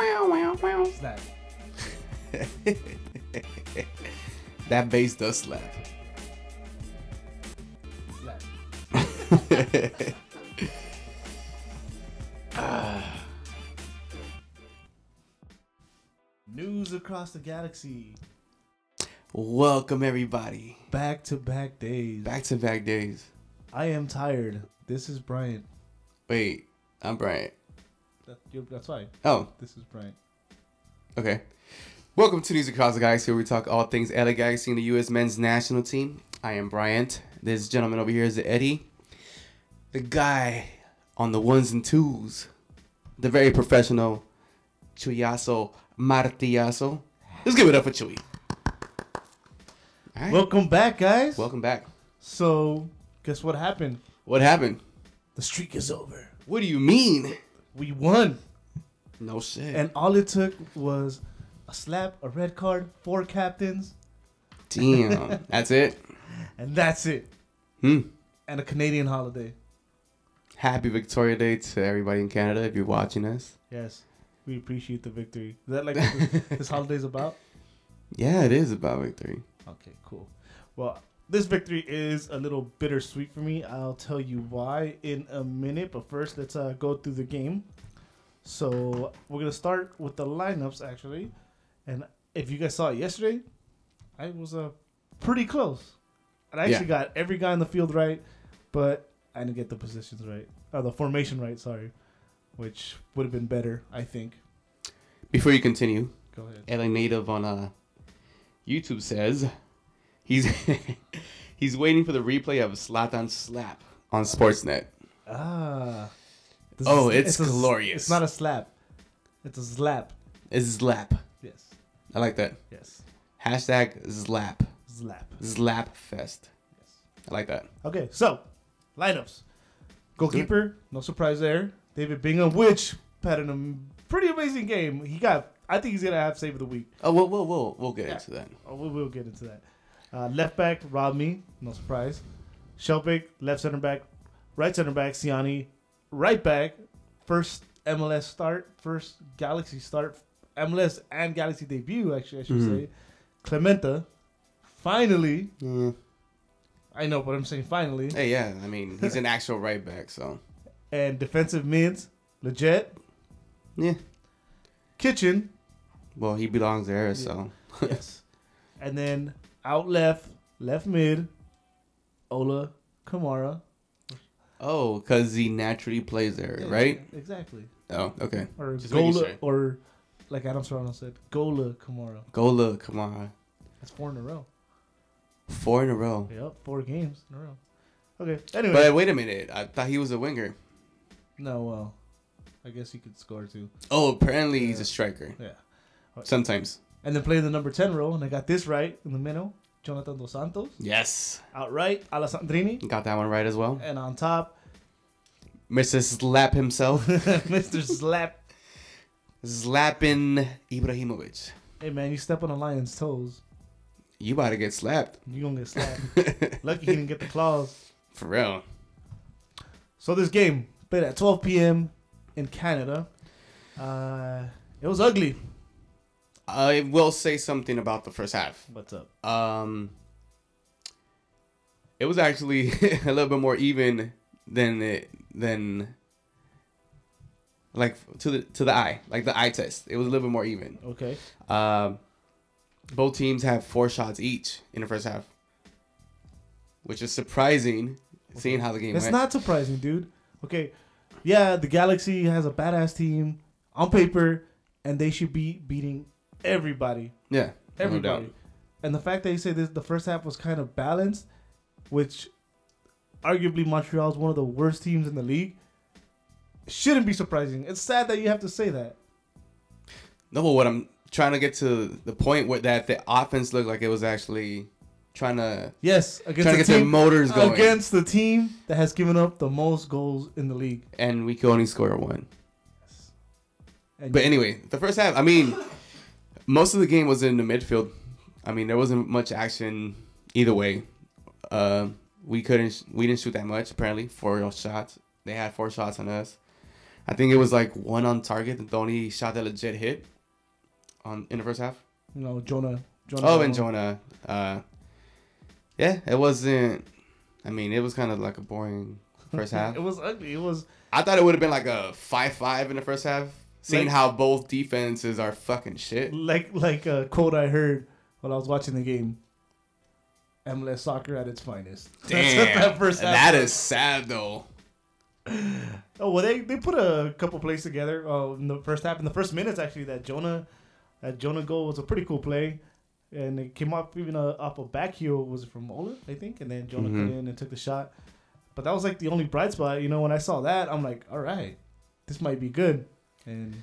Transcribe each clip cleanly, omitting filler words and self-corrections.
Slap. That bass does slap. Slap. News across the galaxy. Welcome everybody. Back-to-back days. Back-to-back days. I am tired. This is Bryant. Wait, I'm Bryant. That's fine. Oh, This is Bryant. okay. Welcome to News Across the Galaxy, where we talk all things LA Galaxy and the U.S. men's national team. I am Bryant. This gentleman over here is Eddie. The guy on the ones and twos. The very professional Chuyazo Martillazo. Let's give it up for Chuy. All right. Welcome back, guys. Welcome back. So, guess what happened? What happened? The streak is over. What do you mean? We won. No shit. And all it took was a slap, a red card, 4 captains, Damn. That's it? and that's it. Hmm. And a Canadian holiday. Happy Victoria Day to everybody in Canada if you're watching us. Yes. We appreciate the victory. Is that like what this holiday's about? Yeah, it is about victory. Okay, cool. Well, this victory is a little bittersweet for me. I'll tell you why in a minute. But first, let's go through the game. So we're going to start with the lineups, actually. And if you guys saw it yesterday, I was pretty close. And I actually got every guy in the field right, but I didn't get the positions right. Oh, the formation right, sorry. Which would have been better, I think. Before you continue, Go ahead. LA Native on YouTube says he's he's waiting for the replay of Zlatan Slap on Sportsnet. Ah. It's glorious. It's not a slap. It's a slap. It's Zlap. Yes. I like that. Yes. Hashtag Zlap. Slap. Zlap Fest. Yes. I like that. Okay, so lineups. Goalkeeper, no surprise there. David Bingham, which had a pretty amazing game. I think he's gonna have save of the week. Oh, we'll get into that. Oh, we will get into that. Left back, Rodney, no surprise. Shelvick, left center back, right center back, Siani, right back, first MLS start, first Galaxy start, MLS and Galaxy debut, actually, I should say. Clementa, finally. Yeah. I know, but I'm saying finally. Hey, yeah. I mean, he's an actual right back, so. And defensive mids, Leggett, Yeah. Kitchen. Well, he belongs there, so. Yes. And then out left mid, Ola Kamara. Oh, because he naturally plays there, Yeah, right? Exactly. Oh, okay. Or Just making Gola, sure. or like Adam Serrano said, Gola Kamara. Gola, come on. That's 4 in a row. 4 in a row. Yep, 4 games in a row. Okay, anyway. But wait a minute. I thought he was a winger. No, well, I guess he could score too. Oh, apparently he's a striker. Yeah. Sometimes. And then playing the number 10 role, and I got this right in the middle. Jonathan Dos Santos. Yes. Out right, Alessandrini. Got that one right as well. And on top, Mr. Slap himself. Mr. Slap. Zlapin Ibrahimovic. Hey, man, you step on a lion's toes, You about to get slapped. you going to get slapped. Lucky he didn't get the claws. For real. So this game played at 12 p.m. in Canada. It was ugly. I will say something about the first half. What's up? It was actually a little bit more even than like to the eye, like the eye test. It was a little bit more even. Okay. Both teams have 4 shots each in the first half, which is surprising, seeing how the game It's went. not surprising, dude. Okay. Yeah, the Galaxy has a badass team on paper, and they should be beating everybody. Yeah, Everybody. no doubt. And the fact that you say this, the first half was kind of balanced, which arguably Montreal is one of the worst teams in the league, shouldn't be surprising. It's sad that you have to say that. No, but what I'm trying to get to the point where that the offense looked like it was actually trying to Yes, trying to get their motors going against the team that has given up the most goals in the league. and we could only score 1. And But anyway, the first half, I mean, most of the game was in the midfield. I mean, there wasn't much action either way. We didn't shoot that much apparently. 4 shots. They had 4 shots on us. I think it was like one on target, the only shot that legit hit in the first half. Jonah. Oh, and Jonah. Yeah, it wasn't. I mean, it was kind of like a boring first half. It was ugly. I thought it would have been like a 5-5 in the first half. Seeing how both defenses are fucking shit. Like a quote I heard while I was watching the game. MLS soccer at its finest. Damn, that first half. That is sad though. Oh well, they put a couple plays together in the first half. In the first minutes, actually, that Jonah goal was a pretty cool play, and it came up even off a back heel. Was it from Ola, I think? And then Jonah cut in and took the shot. But that was like the only bright spot. When I saw that, I'm like, all right, this might be good. And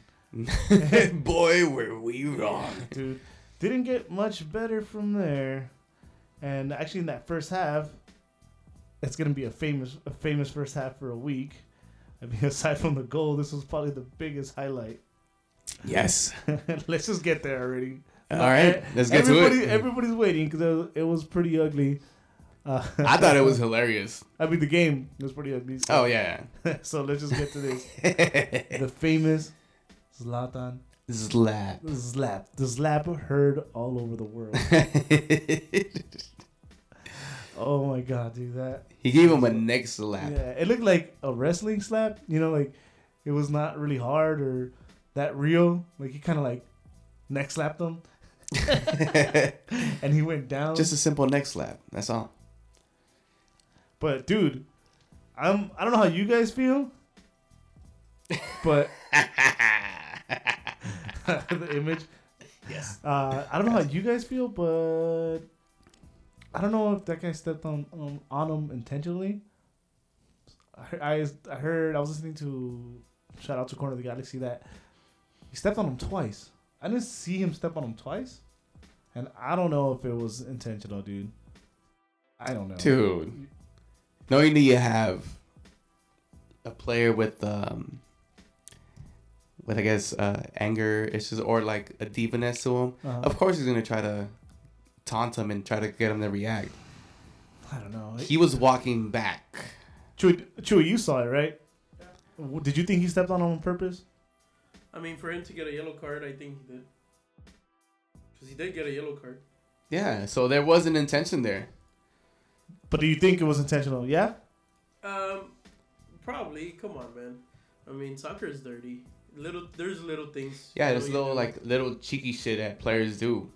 boy, were we wrong, dude. Didn't get much better from there. And actually, in that first half, it's gonna be a famous first half for a week. I mean, aside from the goal, this was probably the biggest highlight. Yes. Let's just get there already. All right, let's get to it. Everybody's waiting because it was pretty ugly. I thought it was hilarious. I mean, the game was pretty ugly. So. Oh, yeah. So let's just get to this. The famous Zlatan Slap. The slap heard all over the world. Oh, my God, dude. He gave him a neck slap. Yeah, it looked like a wrestling slap. Like it was not really hard or that real. Like he kind of like neck slapped him. And he went down. Just a simple neck slap. That's all. But dude, I don't know how you guys feel, but the image. Yes. I don't know how you guys feel, but I don't know if that guy stepped on him intentionally. I heard I was listening to shout out to Corner of the Galaxy that he stepped on him twice. I didn't see him step on him twice, and I don't know if it was intentional, dude. I don't know, dude. Knowing that you have a player with I guess anger issues or like a divaness to him, of course he's gonna try to taunt him and try to get him to react. I don't know. He was walking back. Chewy, you saw it, right? Yeah. Did you think he stepped on him on purpose? I mean, for him to get a yellow card, I think he did. Because he did get a yellow card. Yeah, so there was an intention there. But do you think it was intentional? Yeah? Probably. Come on, man. I mean, soccer is dirty. There's little things. Yeah, there's little cheeky shit that players do.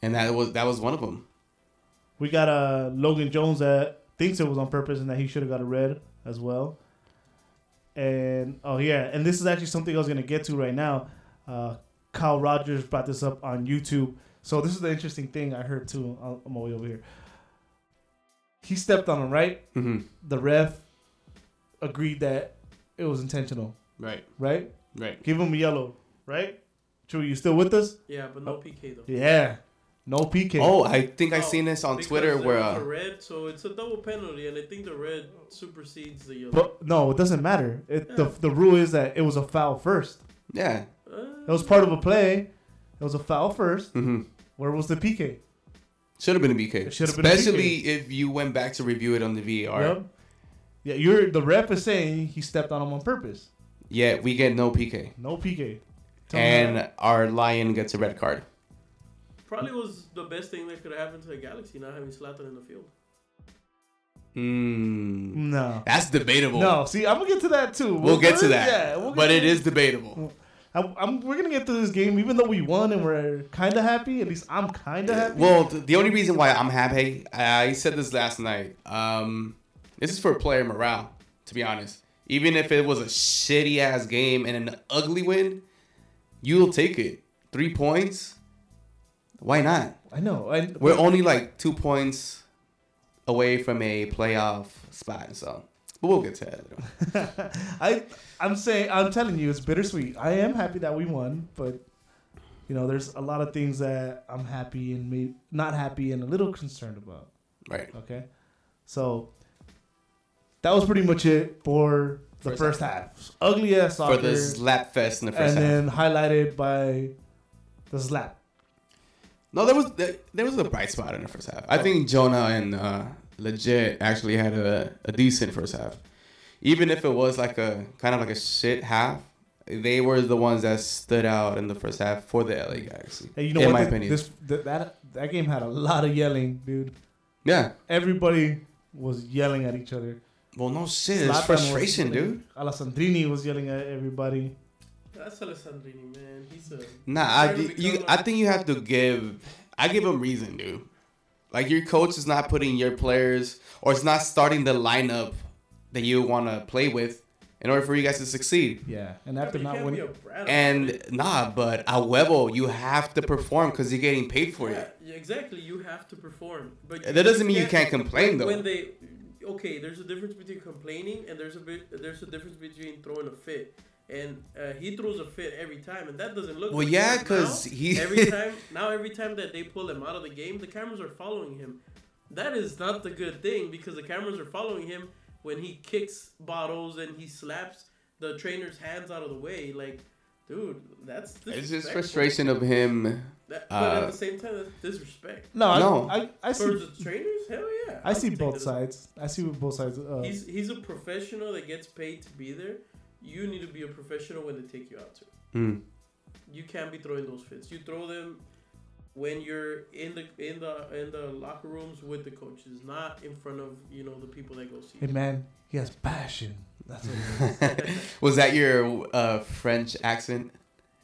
And that was one of them. We got Logan Jones that thinks it was on purpose and that he should have got a red as well. And and this is actually something I was gonna get to right now. Kyle Rogers brought this up on YouTube. So this is the interesting thing I heard too on my way over here. He stepped on him, right? Mm-hmm. The ref agreed that it was intentional. Right. Right? Right. Give him a yellow, right? True, you still with us? Yeah, but no PK though. Yeah. No PK. Oh, I think I seen this on Twitter where a red, so it's a double penalty, and I think the red supersedes the yellow. But no, it doesn't matter. The rule is that it was a foul first. Yeah. It was part of a play. It was a foul first. Mm-hmm. Where was the PK? Should have been a PK. It should have been a Especially PK. if you went back to review it on the VAR. Yep. Yeah, the ref is saying he stepped on him on purpose. Yeah, we get no PK. No PK. And our Lion gets a red card. Probably was the best thing that could have happened to the Galaxy, not having Zlatan in the field. No. That's debatable. No, see, I'm going to get to that too. We'll get to that. Yeah, but it is debatable. We're going to get to this game, even though we won and we're kind of happy. At least I'm kind of happy. Well, the only reason why I'm happy, I said this last night. This is for player morale, to be honest. Even if it was a shitty-ass game and an ugly win, you'll take it. 3 points? Why not? I know. We're only like 2 points away from a playoff spot, so but we'll get to that. I'm telling you, it's bittersweet. I am happy that we won, but there's a lot of things that I'm happy and maybe not happy and a little concerned about. Right. Okay. So that was pretty much it for the first half. Ugly ass soccer. For the slap fest in the first half. And then highlighted by the slap. No, there was a bright spot in the first half. I think Jonah and Legit actually had a decent first half. even if it was like a kind of like a shit half, they were the ones that stood out in the first half for the LA Galaxy. Hey, you know in what? my opinion. That game had a lot of yelling, dude. Yeah. Everybody was yelling at each other. Well, no shit. It's Zlatan frustration, dude. Alessandrini was yelling at everybody. That's Alessandrini, man. He's a. I think you have to give. I give him reason, dude. Like your coach is not putting your players, or it's not starting the lineup that you want to play with in order for you guys to succeed. Yeah, and after not winning, but a huevo, you have to perform because you're getting paid for it. Yeah, exactly. You have to perform, but that doesn't mean you can't complain though. There's a difference between complaining and there's a difference between throwing a fit. And he throws a fit every time, and that doesn't look. Well, yeah, because every time that they pull him out of the game, the cameras are following him. That is not the good thing because the cameras are following him when he kicks bottles and he slaps the trainer's hands out of the way. Like, dude, that's disrespectful. It's just frustration of him. But at the same time, that's disrespect. I see. For the trainers, hell yeah. I see both sides. I see both sides. He's a professional that gets paid to be there. You need to be a professional when they take you out too. You can't be throwing those fits. You throw them when you're in the locker rooms with the coaches, not in front of the people that go see. Hey man, he has passion. That's what it is. Was that your French accent?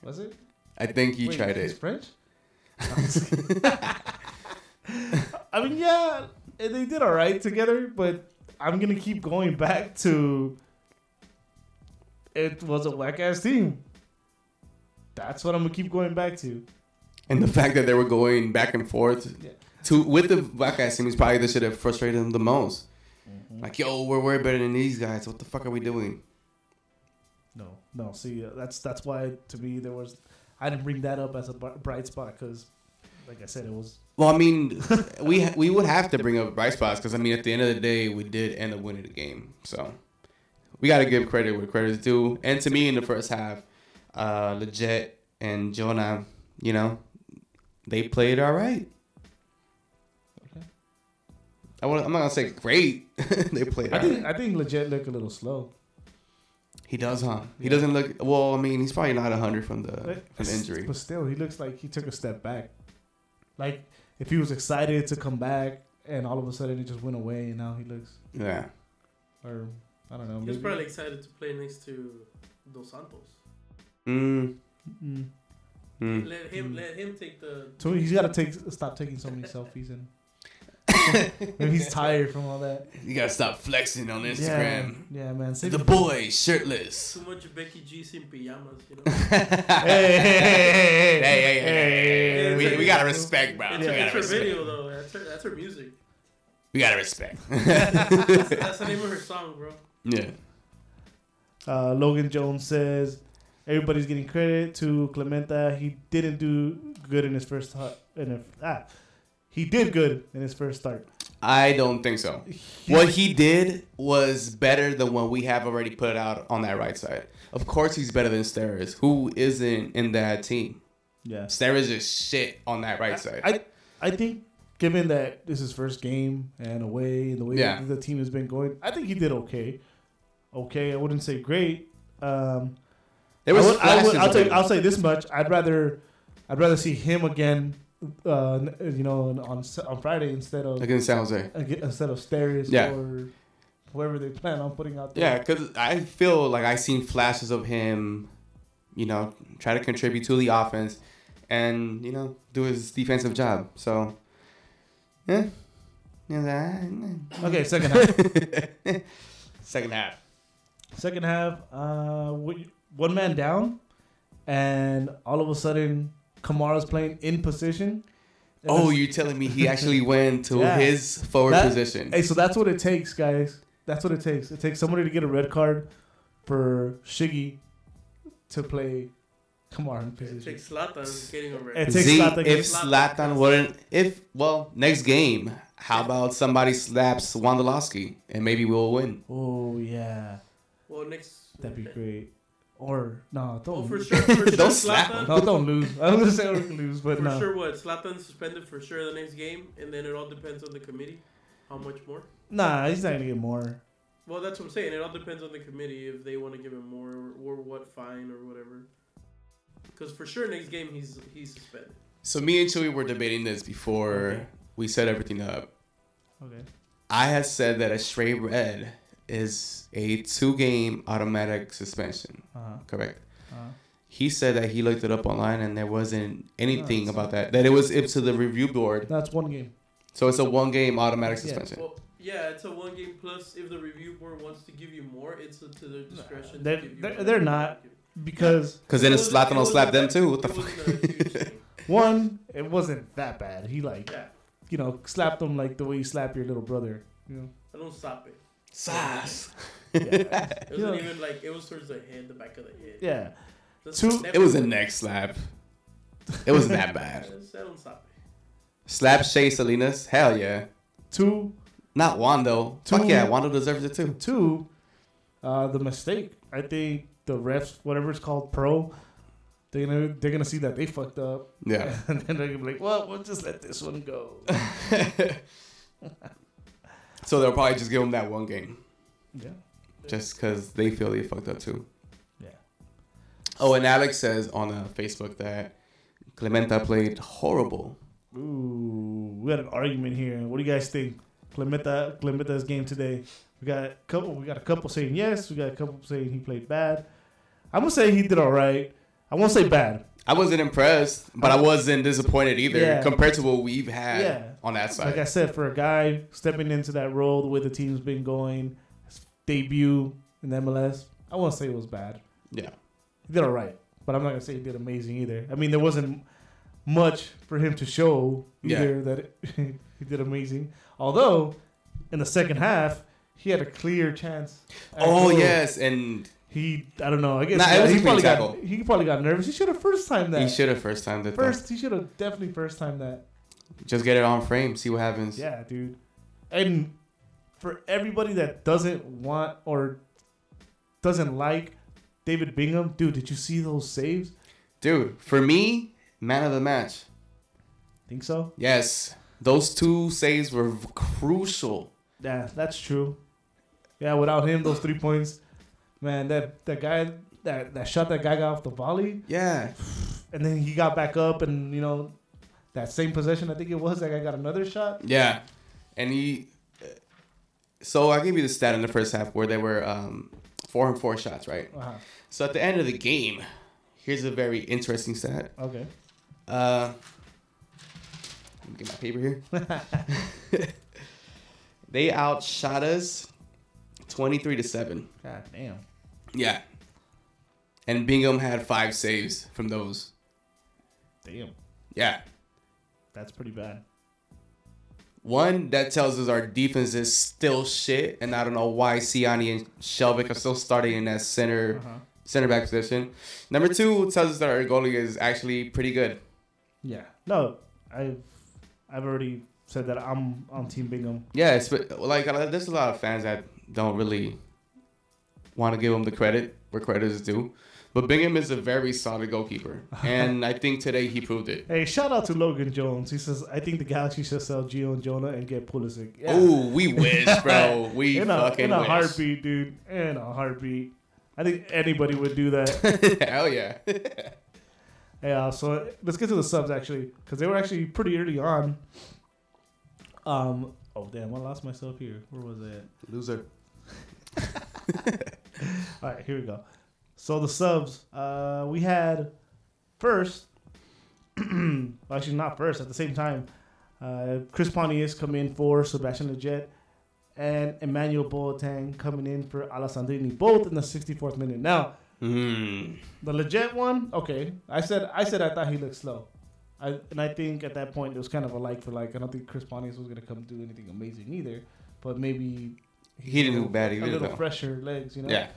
Was it? I think you tried he's it. French? I mean, yeah, they did all right together, but I'm gonna keep going back to. It was a whack ass team. That's what I'm gonna keep going back to. And the fact that they were going back and forth with the whack ass team is probably the shit that frustrated them the most. Mm-hmm. Like, yo, we're way better than these guys. What the fuck are we doing? No. See, that's why to me I didn't bring that up as a bright spot because, like I said, it was. Well, I mean, we would have to bring up bright spots because I mean, at the end of the day, we did end up winning the game. So. We got to give credit where credit's due. And to me, in the first half, Legit and Jonah, they played all right. Okay. I'm not going to say great. They played all right. I think Legit looked a little slow. He does, huh? He doesn't look... Well, I mean, he's probably not 100 from the injury. But still, he looks like he took a step back. Like, if he was excited to come back, and all of a sudden it just went away, and now he looks... Yeah. Or... I don't know. He was probably excited to play next to Dos Santos. Let him take the. So he's got to stop taking so many selfies and. Maybe he's tired from all that. You gotta stop flexing on Instagram. Yeah, man. The boy shirtless. Too much Becky G's in pajamas, Hey. We gotta respect, bro. It's her video though. That's her music. We gotta respect. That's the name of her song, bro. Yeah. Logan Jones says everybody's getting credit to Clementa. He didn't do good in his first he did good in his first start. I don't think so. What he did was better than what we have already put out on that right side. Of course, he's better than Steres, who isn't in that team. Yeah, Steres is shit on that right side. I think. Given that this is his first game and the way the team has been going, I think he did okay. Okay, I wouldn't say great. I'll say this much: I'd rather see him again, on Friday instead of against San Jose, instead of Steres or whoever they plan on putting out there. Yeah, because I feel like I've seen flashes of him, try to contribute to the offense and do his defensive job. So. Yeah. Okay, second half. Second half. One man down, and all of a sudden, Kamara's playing in position. Oh, you're telling me he actually went to his forward position? Hey, so that's what it takes, guys. That's what it takes. It takes somebody to get a red card for Shiggy to play Kamara in position. It takes Zlatan getting a red card. If Zlatan wouldn't... next game, how about somebody slaps Wondolowski and maybe we'll win? Oh, yeah. Well, that'd be great. Or, no, don't. Oh, for sure don't slap him. No, don't lose. I was going to say we're going to lose, but for no. For sure what? Zlatan's suspended for sure the next game, and then it all depends on the committee. How much more? Nah, he's not going to get more. Well, that's what I'm saying. It all depends on the committee if they want to give him more or what fine or whatever. Because for sure, next game he's suspended. So me and Chewy were debating this before we set everything up. Okay. I had said that a straight red is a 2-game automatic suspension. Correct. He said that he looked it up online and there wasn't anything about that. That it was up to the review board. That's 1 game. So it's a 1-game automatic suspension. Well, yeah, it's a 1 game plus. If the review board wants to give you more, it's up to their discretion. They're not, because then it's Zlatan Slap them too. What the fuck? One, it wasn't that bad. He slapped him like the way you slap your little brother. You know. I don't stop it. Sass. It wasn't even like, it was towards the head, the back of the head. Yeah. It was a neck slap. It wasn't that bad. I don't stop it. Slap Shea Salinas? Hell yeah. 2. Not Wando. Fuck yeah, Wando deserves it too. 2, the mistake. I think the refs, whatever it's called, pro, they're gonna see that they fucked up. Yeah. And then they're gonna be like, well, we'll just let this one go. So they'll probably just give them that 1 game. Yeah. Just because they feel they fucked up too. Yeah. Oh, and Alex says on Facebook that Clementa played horrible. Ooh, we had an argument here. What do you guys think? Clementa's game today. We got a couple saying yes. We got a couple saying he played bad. I'm gonna say he did all right. I won't say bad. I wasn't impressed, but I wasn't disappointed either compared to what we've had on that side. Like I said, for a guy stepping into that role, the way the team's been going, his debut in MLS, I won't say it was bad. Yeah. He did all right, but I'm not gonna say he did amazing either. I mean, there wasn't much for him to show either that he did amazing. Although in the second half, he had a clear chance. Oh yes, and I don't know. I guess he probably got nervous. He should have first timed that. He should have first timed it. He should have definitely first timed that. Just get it on frame, see what happens. Yeah, dude. And for everybody that doesn't want or doesn't like David Bingham, dude, did you see those saves? Dude, for me, man of the match. Think so? Yes. Those 2 saves were crucial. Yeah, that's true. Yeah, without him, those 3 points, man, that guy that shot that guy got off the volley. Yeah. And then he got back up and, that same possession, I think it was, that guy got another shot. Yeah. And so I gave you the stat in the first half where they were 4-4 shots, right? Uh-huh. So at the end of the game, here's a very interesting stat. Okay. Let me get my paper here. They outshot us 23-7. God damn. Yeah. And Bingham had 5 saves from those. Damn. Yeah. That's pretty bad. One, that tells us our defense is still shit, and I don't know why Siani and Shelvick are still starting in that center back position. Number 2, tells us that our goalie is actually pretty good. Yeah. No, I've already said that I'm on Team Bingham. Yeah, there's a lot of fans that don't really want to give him the credit where credit is due. But Bingham is a very solid goalkeeper. And I think today he proved it. Hey, shout out to Logan Jones. He says, I think the Galaxy should sell Gio and Jonah and get Pulisic. Yeah. Oh, we wish, bro. We fucking wish. In a heartbeat, dude. In a heartbeat. I think anybody would do that. Hell yeah. Yeah, so let's get to the subs, actually. Because they were actually pretty early on. Oh, damn. I lost myself here. Where was it? Loser. All right, here we go. So the subs, we had first, well, actually not first, at the same time, Chris Pontius come in for Sebastian Lletget and Emmanuel Boateng coming in for Alessandrini, both in the 64th minute. Now, the Lletget one, okay, I said I thought he looked slow. I think at that point it was kind of a like for like. I don't think Chris Pontius was going to come do anything amazing either, but maybe he didn't do bad either. A little fresher legs, Yeah.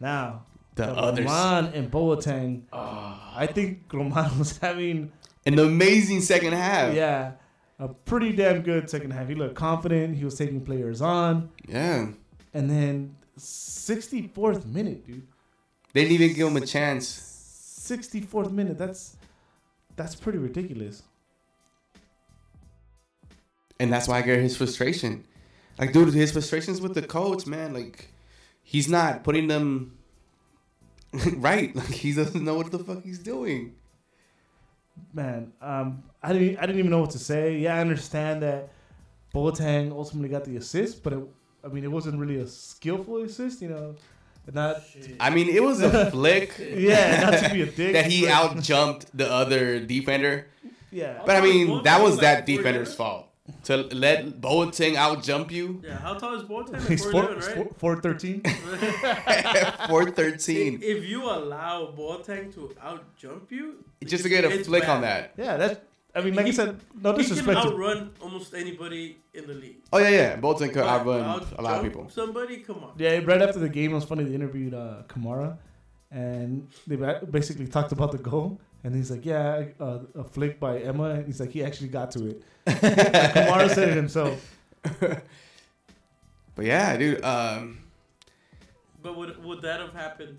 Now, the others. Roman and Boateng. I think Roman was having an amazing second half. Yeah. A pretty damn good second half. He looked confident. He was taking players on. Yeah. And then 64th minute, dude. They didn't even give him a chance. 64th minute. That's pretty ridiculous. And that's why I get his frustration. Like, dude, his frustrations with the coach, man. Like, he's not putting them right. Like, he doesn't know what the fuck he's doing. Man, I didn't even know what to say. Yeah, I understand that Boateng ultimately got the assist, but it wasn't really a skillful assist, you know. Not. I mean, it was a flick. Yeah, not to be a dick. That he out jumped the other defender. Yeah, but I mean, that was that defender's fault to let Boateng out jump you. Yeah, how tall is Boateng? He's 4'11", right? 4'13". 4'13". If you allow Boateng to out jump you, just to get a flick bad. On that. Yeah, that's. I mean, like I said, no disrespect. He can outrun almost anybody in the league. Oh yeah. Boateng could outrun a lot of people. Somebody, come on. Yeah, right after the game, it was funny. They interviewed Kamara, and they basically talked about the goal. And he's like, yeah, a flick by Emma. And he's like, he actually got to it. Kamara said it himself. But yeah, dude. But would that have happened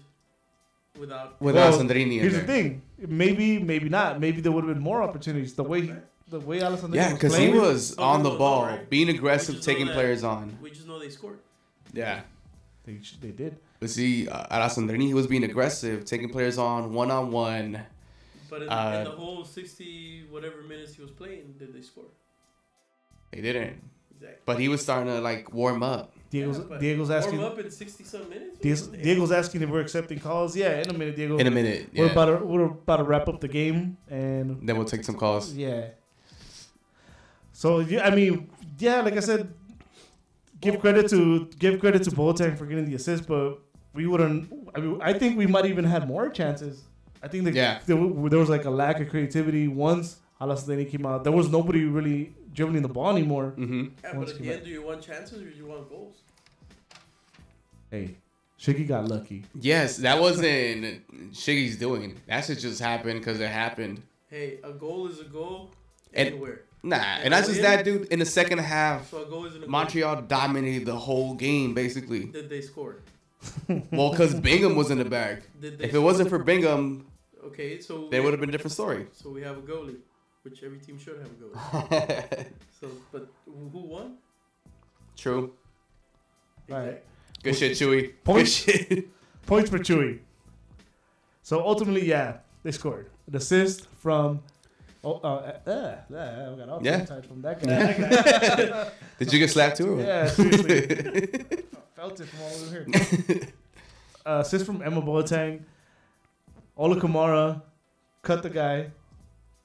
without Sandrini? Here's the thing. Maybe not. Maybe there would have been more opportunities. The way Alessandrini yeah, because he was on the ball, right? being aggressive, taking players on. We just know they scored. Yeah. They did. But see, Alessandrini, he was being aggressive, taking players on one-on-one. But in the whole 60 whatever minutes he was playing, did they score? They didn't. Exactly. But he was starting to like warm up. Diego's asking. Warm up in 60-some minutes. Diego's asking if we're accepting calls. Yeah, in a minute, Diego. In a minute. Yeah. We're about to wrap up the game, and then we'll take some calls. Yeah. So yeah, I mean, yeah, like I said, give credit to Boateng for getting the assist, but we wouldn't. I mean, I think we might even had more chances. I think there was like a lack of creativity once Alessandrini came out. There was nobody really dribbling the ball anymore. Mm-hmm. Yeah, but at the end, do you want chances or do you want goals? Hey, Shiggy got lucky. Yes, that wasn't Shiggy's doing. That shit just happened because it happened. Hey, a goal is a goal anywhere. And not just that, dude. In the second half, so a goal isn't a Montreal dominated the whole game, basically. Did they score? Well, because Bingham was in the back. If it wasn't for Bingham, okay, so they would have been a different story. So we have a goalie, which every team should have a goalie. But who won? True. All right. Good shit, Chewy. Points. Good shit. Points for Chewy. So ultimately, yeah, they scored an assist from. I got all tied from that guy. Did you get slapped too? Or what? Yeah, seriously. Felt it from all over here. Assist from Emma Boateng. Ola Kamara cut the guy.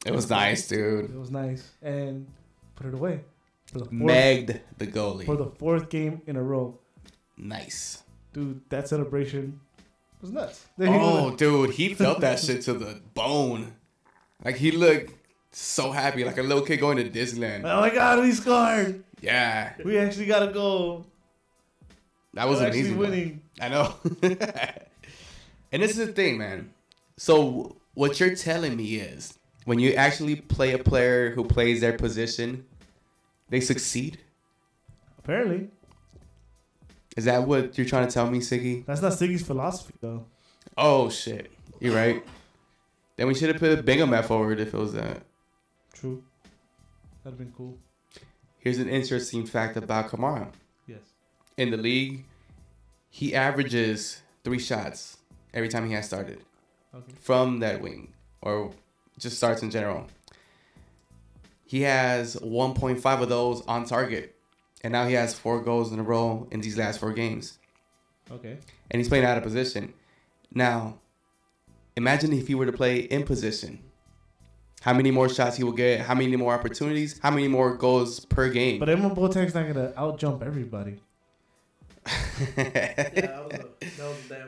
It was nice, dude. It was nice. And put it away. Megged the goalie. For the fourth game in a row. Nice. Dude, that celebration was nuts. Dude, he felt that shit to the bone. Like, he looked so happy, like a little kid going to Disneyland. Oh my God, we scored. Yeah. We actually got a goal. That was amazing. Actually winning. I know. And this is the thing, man. So what you're telling me is when you actually play a player who plays their position, they succeed? Apparently. Is that what you're trying to tell me, Siggy? That's not Siggy's philosophy, though. Oh, shit. You're right. Then we should have put Bingham at forward if it was that. True. That'd have been cool. Here's an interesting fact about Kamara. Yes. In the league, he averages 3 shots every time he has started. Okay. From that wing. Or just starts in general. He has 1.5 of those on target. And now he has 4 goals in a row in these last 4 games. Okay. And he's playing out of position. Now, imagine if he were to play in position. How many more shots he will get? How many more opportunities? How many more goals per game? But Emma Boateng's not gonna out-jump everybody.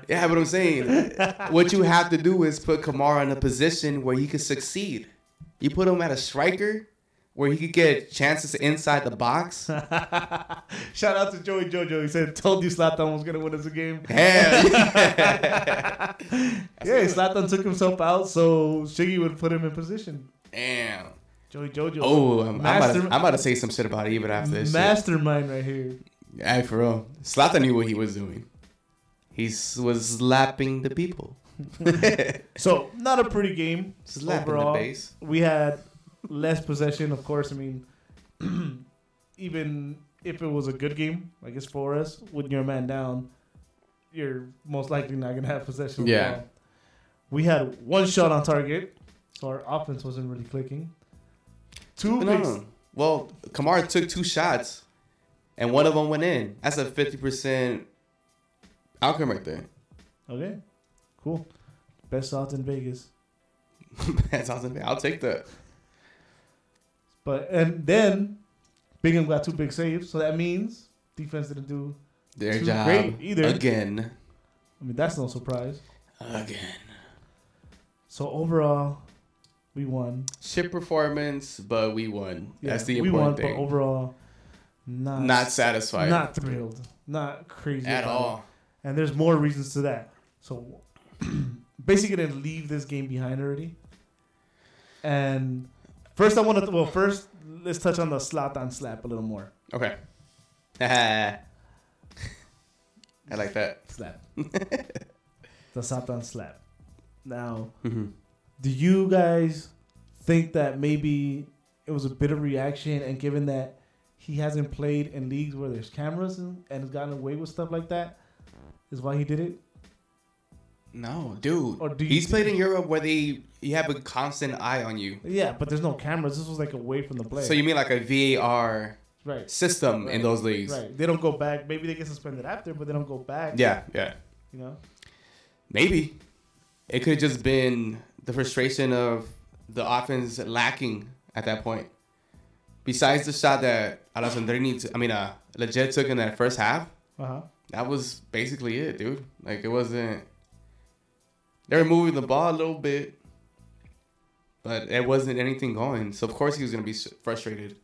Yeah, but I'm saying, what you have to do is put Kamara in a position where he could succeed. You put him at a striker where he could get chances inside the box. Shout out to Joey Jojo. He said, "Told you Zlatan was gonna win us a game." Hell yeah. Yeah, Zlatan took himself out so Shiggy would put him in position. Damn. Joey Jojo. Oh, I'm about to say some shit about it even after this. Mastermind shit. Right here. Yeah, for real. Zlatan knew what he was doing. He was slapping the people. So, not a pretty game. Slapping overall. the base. We had less possession, of course. I mean, even if it was a good game, I guess for us, when you're a man down, you're most likely not gonna have possession. Of the ball. We had one shot on target, so our offense wasn't really clicking. No. Well, Kamara took 2 shots, and one of them went in. That's a 50% outcome right there. Okay, cool. Best odds in Vegas. That's awesome. I'll take that. And then Bingham got 2 big saves, so that means defense didn't do Their too job great either. again. I mean, that's no surprise. Again. So overall, we won. Shit performance, but we won. Yeah, That's the we important won, thing. but overall, Not satisfied. not thrilled, not crazy at about all. it. And there's more reasons to that. So basically, gonna leave this game behind already. And first, first let's touch on the Zlatan Slap a little more. Okay. I like that. Slap. The Zlatan Slap. Now, Mm-hmm. do you guys think that maybe it was a bit of reaction, and given that he hasn't played in leagues where there's cameras and has gotten away with stuff like that, is why he did it? No, dude. Or do you He's played in Europe where you have a constant eye on you. Yeah, but there's no cameras. This was like away from the play. So you mean like a VAR right. system in those leagues? Right. They don't go back. Maybe they get suspended after, but they don't go back. Yeah. You know? Maybe. It could have just been the frustration of the offense lacking at that point. Besides the shot that Legit took in that first half, that was basically it, dude. Like, it wasn't... They were moving the ball a little bit, but it wasn't anything going. So, of course, he was going to be frustrated.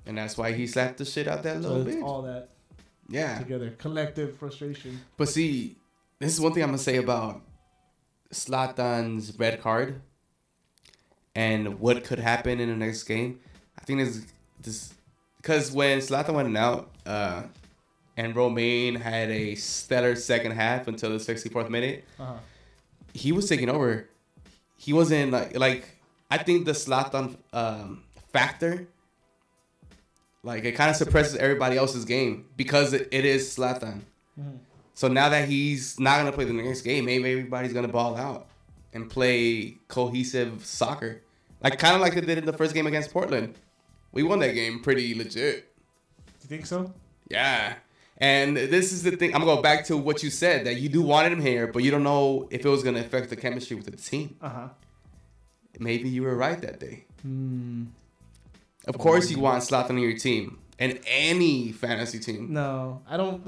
And that's why he slapped the shit out that little it's bit. all that together. Collective frustration. But see, this is one thing I'm going to say about Zlatan's red card and what could happen in the next game. I think this because when Zlatan went out and Romain had a stellar second half until the 64th minute, he was taking over. He wasn't like I think the Zlatan factor, like, it kind of suppresses everybody else's game because it is Zlatan. Mm-hmm. So now that he's not gonna play the next game, maybe everybody's gonna ball out and play cohesive soccer, like kind of like they did in the first game against Portland. We won that game pretty legit. You think so? Yeah. And this is the thing. I'm gonna go back to what you said, that you do want him here, but you don't know if it was gonna affect the chemistry with the team. Maybe you were right that day. Of course, you want Zlatan on your team and any fantasy team. No, I don't.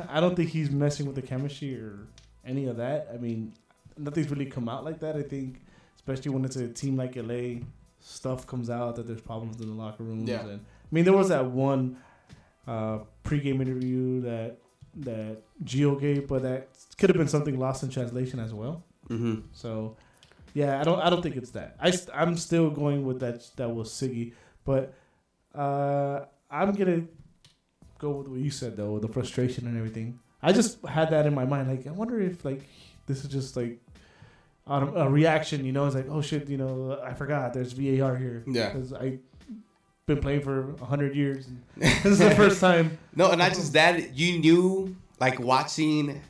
I don't think he's messing with the chemistry or any of that. I mean, nothing's really come out like that. I think, especially when it's a team like LA, stuff comes out that there's problems in the locker rooms. Yeah. And I mean, there was that one pregame interview that Gio gave, but that could have been something lost in translation as well. Mm-hmm. So, yeah, I don't think it's that. I'm still going with that was Siggy, but I'm gonna go with what you said though, the frustration and everything. I just had that in my mind. Like, I wonder if like this is just like a reaction. You know, it's like, oh shit, you know, I forgot there's VAR here. Yeah, because I've been playing for 100 years. And this is the first time. No, and not just that. You knew, like, watching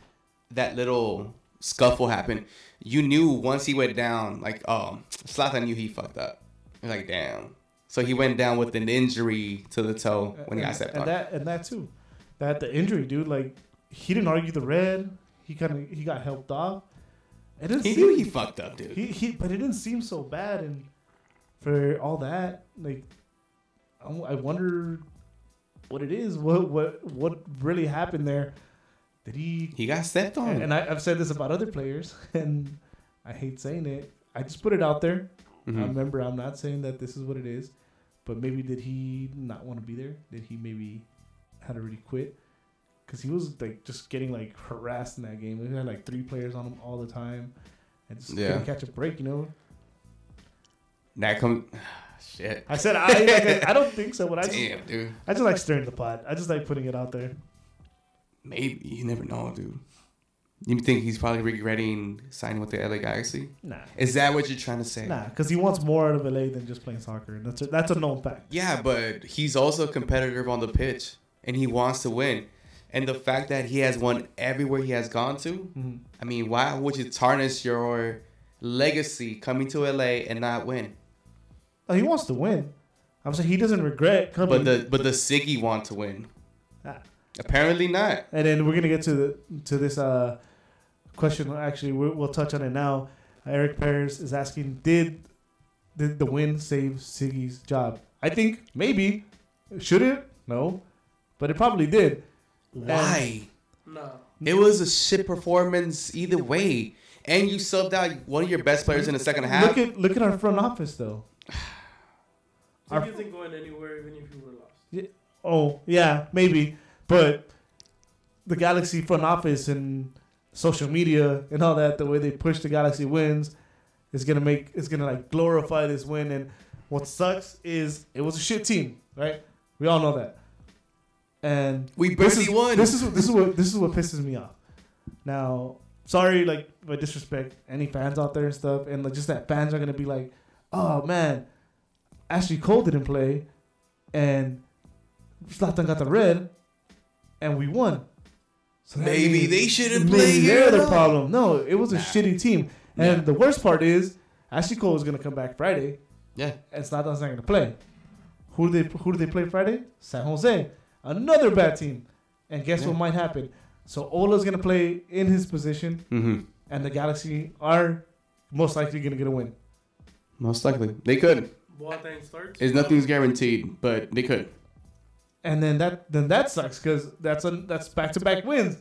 that little scuffle happen. You knew once he went down, like, oh, Zlatan knew he fucked up. You're like, damn. So he went down with an injury to the toe when he got stepped on. And that too, that the injury, dude. Like, he didn't argue the red. He got helped off. He knew he fucked up, dude. But it didn't seem so bad, and for all that, like, I wonder what it is. What really happened there? Did he? He got stepped on. And I've said this about other players, and I hate saying it. I just put it out there. Mm-hmm. Remember, I'm not saying that this is what it is, but maybe did he not want to be there? Did he maybe had already quit? Because he was like just getting like harassed in that game. He had like 3 players on him all the time, and just couldn't catch a break. You know. That comes. Shit. I said I don't think so. But Dude. I just like stirring the pot. I just like putting it out there. Maybe. You never know, dude. You think he's probably regretting signing with the LA Galaxy? Nah. Is that what you're trying to say? Nah, because he wants more out of LA than just playing soccer. And that's a known fact. Yeah, but he's also competitive on the pitch, and he wants to win. And the fact that he has won everywhere he has gone to, I mean, why would you tarnish your legacy coming to LA and not win? Oh, he wants to win. I'm saying he doesn't regret coming. But the Siggy want to win. Ah. Apparently not. And then we're gonna get to this question. Actually, we'll touch on it now. Eric Perez is asking, did the win save Siggy's job? I think maybe. Should it? No, but it probably did. Why? No. It was a shit performance either way, and you subbed out one of your best players in the second half. Look at our front office though. Zig isn't going anywhere even if you were lost. Yeah, oh yeah, maybe, but the Galaxy front office and social media and all that, the way they push the Galaxy wins, is gonna like glorify this win. And what sucks is it was a shit team, right? We all know that. And we barely won. This is what pisses me off. Now, sorry, like, if I disrespect any fans out there and stuff, and like just that fans are gonna be like, oh man, Ashley Cole didn't play, and Zlatan got the red, and we won. So maybe they shouldn't play. Maybe they're the problem. No, it was a shitty team. And Yeah. the worst part is Ashley Cole is gonna come back Friday, Yeah. and Zlatan's not gonna play. Who do they play Friday? San Jose, another bad team. And guess what might happen? So Ola's gonna play in his position, and the Galaxy are most likely gonna get a win. Most likely. They could. Boateng starts. Nothing's guaranteed, but they could. And then that sucks because that's back-to-back wins,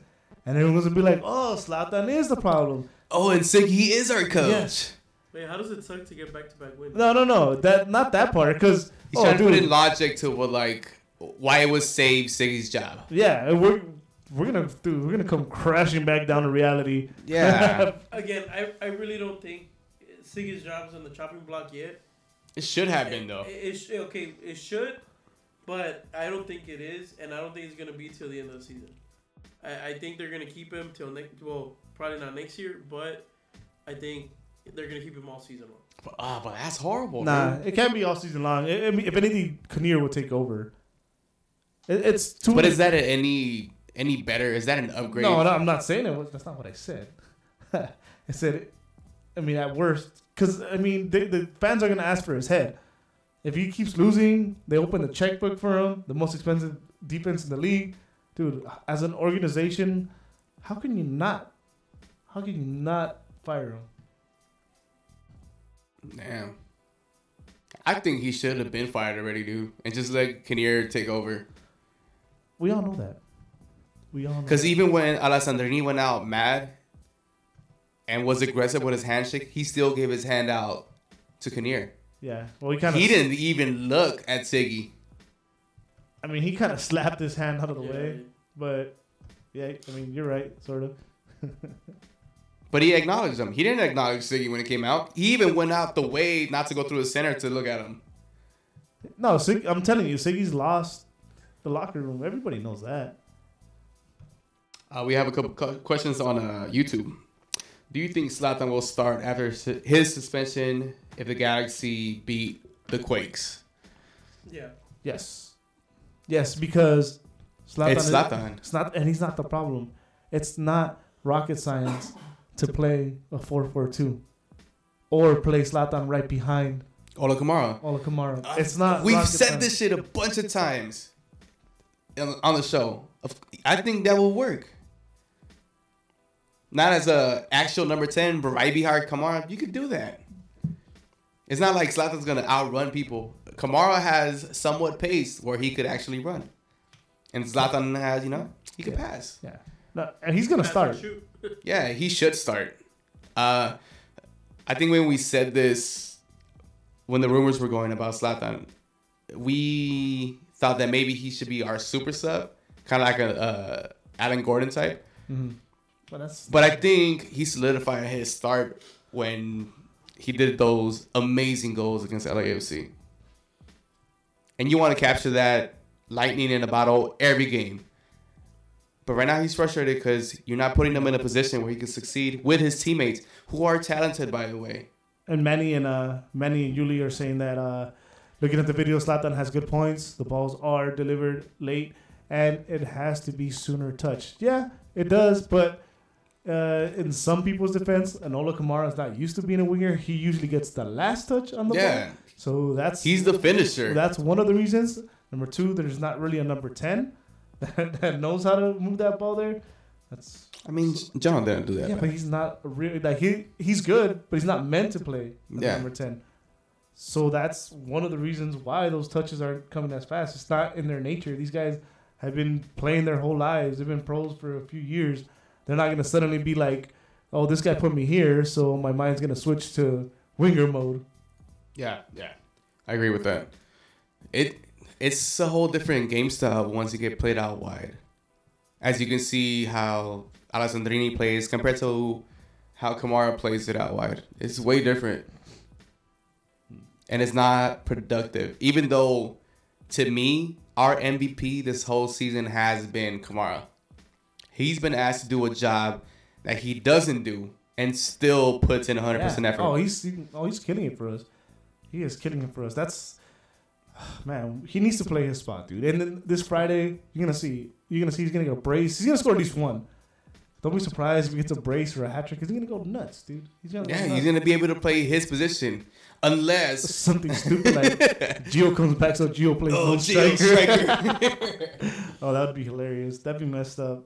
and everyone's gonna be like, "Oh, Zlatan is the problem." Oh, and Siggy is our coach. Yes. Wait, how does it suck to get back-to-back wins? No, that not that part because He's trying to put in logic to what why it was save Siggy's job. Yeah, and we're gonna come crashing back down to reality. Yeah. Again, I really don't think Siggy's job is on the chopping block yet. It should have been though. It should, but I don't think it is, and I don't think it's gonna be till the end of the season. I think they're gonna keep him till probably not next year, but I think they're gonna keep him all season long. But that's horrible. Nah, man. it can't be all season long. I mean, if anything, Kinnear will take over. It's too. But is that any better? Is that an upgrade? No, I'm not saying it. That's not what I said. I said, I mean, at worst, because I mean, the fans are gonna ask for his head. If he keeps losing, they open the checkbook for him. The most expensive defense in the league, dude. As an organization, how can you not fire him? Damn. I think he should have been fired already, dude, and just let Kinnear take over. We all know that. Because even when Alessandrini went out mad and was aggressive with his handshake, he still gave his hand out to Kinnear. Yeah. Well, he didn't even look at Siggy. I mean, he kind of slapped his hand out of the way. But, yeah, I mean, you're right, sort of. But he acknowledged him. He didn't acknowledge Siggy when it came out. He even went out the way not to go through the center to look at him. No, I'm telling you, Siggy's lost the locker room. Everybody knows that. We have a couple questions on YouTube. Do you think Zlatan will start after his suspension if the Galaxy beat the Quakes? Yeah. Yes, because Zlatan It's Zlatan. It's not, and he's not the problem. It's not rocket science to play a 4-4-2 or play Zlatan right behind Ola Kamara. It's not. We've rocket said science. this shit a bunch of times on the show. I think that will work. Not as a actual number 10, but right behind Kamara, you could do that. It's not like Zlatan's gonna outrun people. Kamara has somewhat pace where he could actually run, and Zlatan has, he could pass. Yeah, no, and he's gonna start. Yeah, he should start. I think when we said this, when the rumors were going about Zlatan, we thought that maybe he should be our super sub, kind of like a Alan Gordon type. Mm-hmm. But I think he solidified his start when he did those amazing goals against LAFC. And you want to capture that lightning in a bottle every game. But right now he's frustrated because you're not putting him in a position where he can succeed with his teammates, who are talented, by the way. And Manny and Yuli are saying that looking at the video, Zlatan has good points. The balls are delivered late, and it has to be sooner touched. Yeah, it does, but in some people's defense, Enola Kamara is not used to being a winger. He usually gets the last touch on the ball. So he's the finisher. That's one of the reasons. Number two, there's not really a number 10 that knows how to move that ball there. John didn't do that. Yeah, but he's not really like he's good, but he's not meant to play number 10. So that's one of the reasons why those touches aren't coming as fast. It's not in their nature. These guys have been playing their whole lives. They've been pros for a few years. They're not gonna suddenly be like, "Oh, this guy put me here, so my mind's gonna switch to winger mode." Yeah, I agree with that. It's a whole different game style once you get played out wide. As you can see how Alessandrini plays compared to how Kamara plays it out wide. It's way different. And it's not productive. Even though, to me, our MVP this whole season has been Kamara. He's been asked to do a job that he doesn't do and still puts in 100% effort. Oh, he's killing it for us. He is killing it for us. That's, man, he needs to play his spot, dude. And then this Friday, you're gonna see he's gonna get a brace. He's gonna score at least one. Don't be surprised if he gets a brace or a hat trick. He's gonna go nuts, dude. He's gonna be able to play his position, unless something stupid like Gio comes back, so Gio plays no striker. Oh, that would be hilarious. That'd be messed up.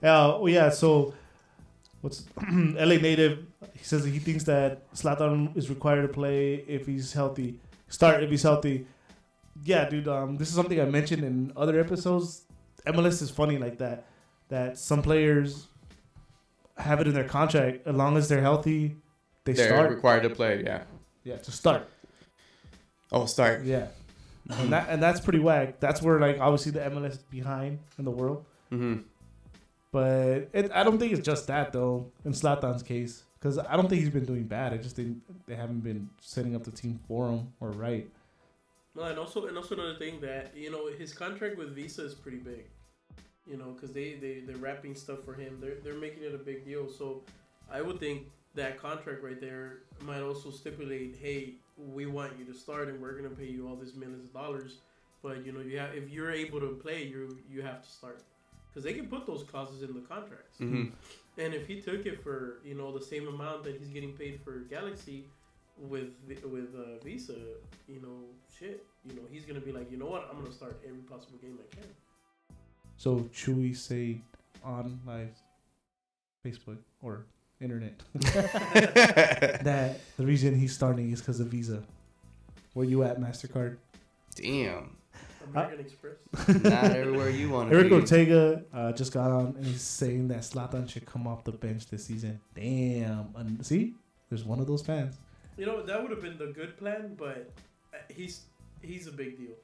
Yeah. So, what's LA native? He says that he thinks that Zlatan is required to play if he's healthy. Start if he's healthy. Yeah, dude. This is something I mentioned in other episodes. MLS is funny like that. That some players have it in their contract as long as they're healthy, they're start. Required to play. Yeah, to start. Oh, start. Yeah, and that's pretty whack. That's where like obviously the MLS is behind in the world. Mm-hmm. But I don't think it's just that though. In Zlatan's case, because I don't think he's been doing bad. I just think they haven't been setting up the team for him or right. No, and also another thing that his contract with Visa is pretty big. Because they're wrapping stuff for him. They're making it a big deal. So I would think that contract right there might also stipulate, hey, we want you to start and we're going to pay you all this millions of dollars. But, if you're able to play, you have to start. Because they can put those clauses in the contracts. Mm-hmm. And if he took it for, the same amount that he's getting paid for Galaxy with Visa, he's going to be like, you know what, I'm going to start every possible game I can. So should we say on live Facebook or internet that the reason he's starting is because of Visa? Where you at, MasterCard? Damn. American Express. Not everywhere you want to Eric be. Ortega just got on and he's saying that Zlatan should come off the bench this season. Damn. See? There's one of those fans. That would have been the good plan, but he's a big deal.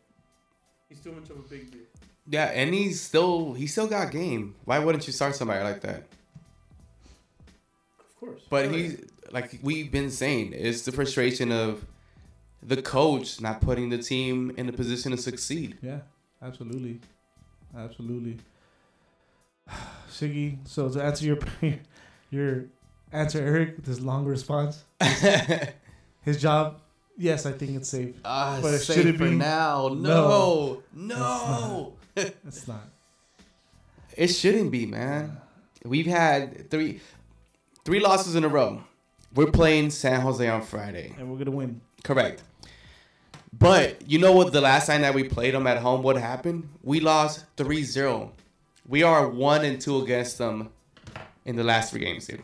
He's too much of a big deal. Yeah, and he still got game. Why wouldn't you start somebody like that? Of course. But he's like we've been saying, it's the frustration of the coach not putting the team in a position to succeed. Yeah, absolutely. Siggy, so to answer your answer, Eric, this long response. His job, yes, I think it's safe. But it should it be now? No. It's not. It shouldn't be, man. We've had three losses in a row. We're playing San Jose on Friday. And we're going to win. Correct. But you know what? The last time that we played them at home, what happened? We lost 3-0. We are 1-2 against them in the last 3 games, dude.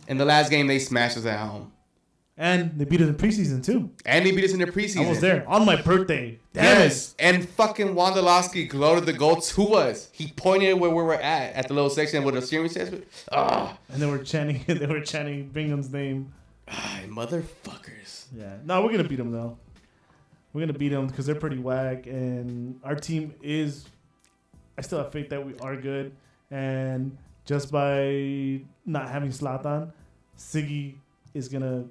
In the last game, they smashed us at home. And they beat us in preseason, too. And they beat us in the preseason. I was there on my birthday. Yes. And fucking Wondolowski gloated the goal to us. He pointed where we were at the little section with the steering wheel. And they were chanting Bingham's name. Motherfuckers. Yeah. No, we're going to beat them, though. We're going to beat them because they're pretty whack. And our team is... I still have faith that we are good. And just by not having Zlatan, Siggy is going to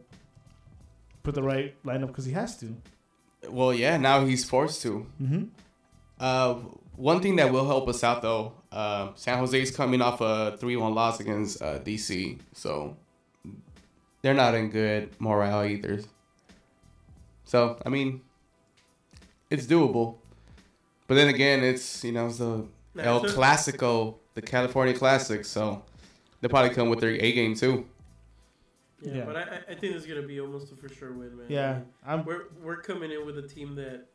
put the right lineup because he has to. Well, yeah, now he's forced to. Mm-hmm. One thing that will help us out, though, San Jose's coming off a 3-1 loss against DC. So they're not in good morale either. So, I mean, it's doable. But then again, it's, you know, it's the El Clasico, the California Classic. So they'll probably come with their A game, too. Yeah, but I think it's going to be almost a for sure win, man. Yeah. I mean, we're coming in with a team that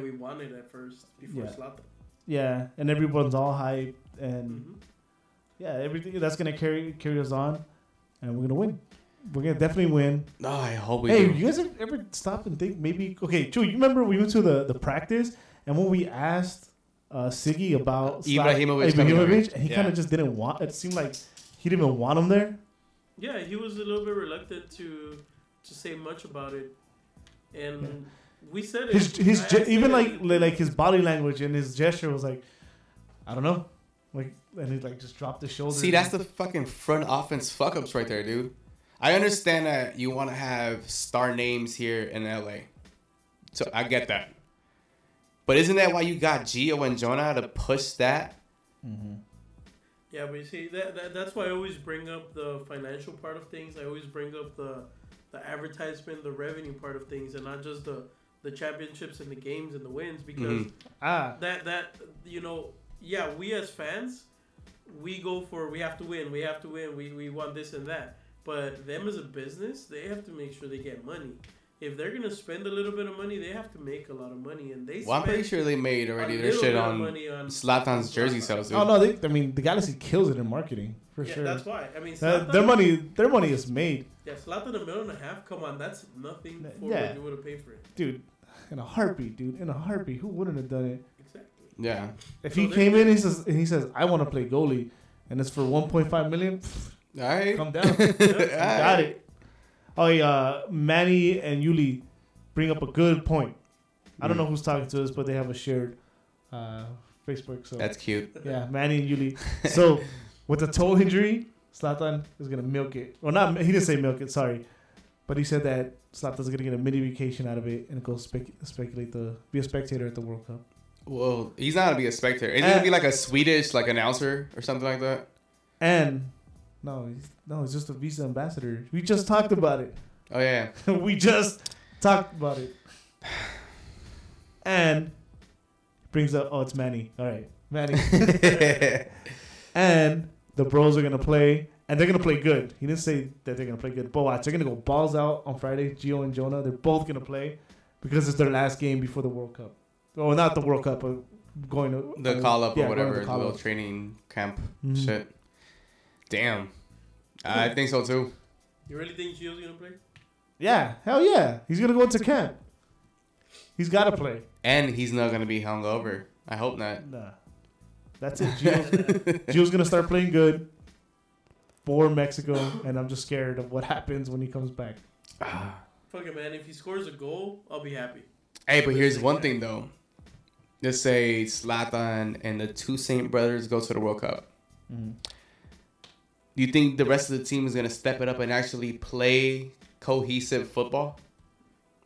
we wanted at first before Zlatan. Yeah, and everyone's all hyped, and everything that's gonna carry us on, and we're gonna win. We're gonna definitely win. No, I hope we do. do. You guys ever stop and think maybe? Okay, Joe, you remember we went to the practice, and when we asked Siggy about Ibrahimovic, and he kind of just didn't want. It seemed like he didn't even want him there. Yeah, he was a little bit reluctant to say much about it, and. Yeah. We said it. Even like his body language and his gesture was like, I don't know, like, and he like just dropped his shoulders. See, that's the fucking front offense fuck ups right there, dude. I understand that you want to have star names here in LA, so I get that. But isn't that why you got Gio and Jonah to push that? Mm-hmm. Yeah, but you see that's why I always bring up the financial part of things. I always bring up the advertisement, the revenue part of things, and not just the championships and the games and the wins, because that you know, we as fans, we go for we have to win, we want this and that, but them as a business, they have to make sure they get money. If they're gonna spend a little bit of money, they have to make a lot of money, and they. Well, I'm pretty sure they made already their shit on Zlatan's jersey sales. Dude. Oh no, I mean the Galaxy kills it in marketing for sure. That's why. I mean, Zlatan, their money is made. Yeah, Zlatan $1.5 million. Come on, that's nothing for what you would have paid for it, dude. In a heartbeat, dude. In a heartbeat. Who wouldn't have done it? Exactly. Yeah. If he came in and he says, I want to play goalie, and it's for $1.5 million, all right. Come down. Got it. Oh, yeah. Manny and Yuli bring up a good point. I don't know who's talking to us, but they have a shared Facebook. So that's cute. Yeah, Manny and Yuli. So, with the toe injury, Zlatan is going to milk it. Well, he didn't say milk it, sorry. But he said that Zlatan's going to get a mini vacation out of it and go be a spectator at the World Cup. Well, he's not going to be a spectator. He's going to be like a Swedish announcer or something like that. And he's just a visa ambassador. We just talked about it. Oh, yeah. We just talked about it. And brings up, it's Manny. All right, Manny. And the bros are going to play. And they're going to play good. He didn't say that they're going to play good. But watch, they're going to go balls out on Friday. Gio and Jonah, they're both going to play because it's their last game before the World Cup. Well, not the World Cup, but going to... The call-up or whatever, the little training camp shit. Damn. I think so, too. You really think Gio's going to play? Yeah. Hell yeah. He's going to go into camp. He's got to play. And he's not going to be hungover. I hope not. Nah. That's it. Gio's going to start playing good for Mexico, and I'm just scared of what happens when he comes back. Fuck it, man. If he scores a goal, I'll be happy. Hey, but here's one thing, though. Let's say Zlatan and the two Saint brothers go to the World Cup. Mm-hmm. Do you think the rest of the team is going to step it up and actually play cohesive football?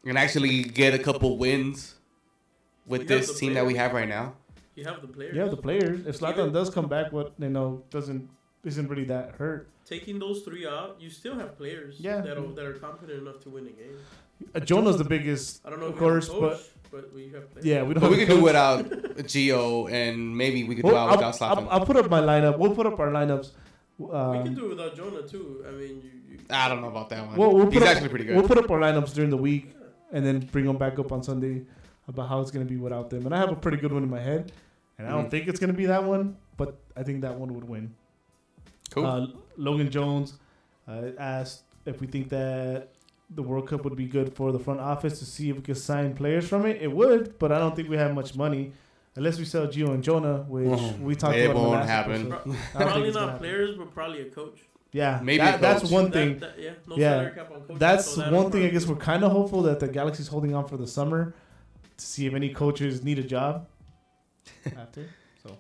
And actually get a couple wins with this team that we have right now? You have the players. You have the players. If Zlatan does come back, isn't really that hurt. Taking those three out, you still have players that are confident enough to win a game. Jonah's the biggest, I don't know, of course, but we have players. Yeah, we don't. But we could do without Gio, and maybe we could do without Zlatan. I'll put up my lineup. We'll put up our lineups. We can do it without Jonah too. I mean, I don't know about that one. He's actually pretty good. We'll put up our lineups during the week, and then bring them back up on Sunday about how it's going to be without them. And I have a pretty good one in my head, and I don't think it's going to be that one, but I think that one would win. Cool. Logan Jones asked if we think that the World Cup would be good for the front office to see if we could sign players from it. It would, but I don't think we have much money. Unless we sell Gio and Jonah, which we talked about. It won't happen. Probably not players, but probably a coach. Yeah, maybe that's one thing. Salary cap on coaches, that's one thing. I guess we're kind of hopeful that the Galaxy's holding on for the summer to see if any coaches need a job after. So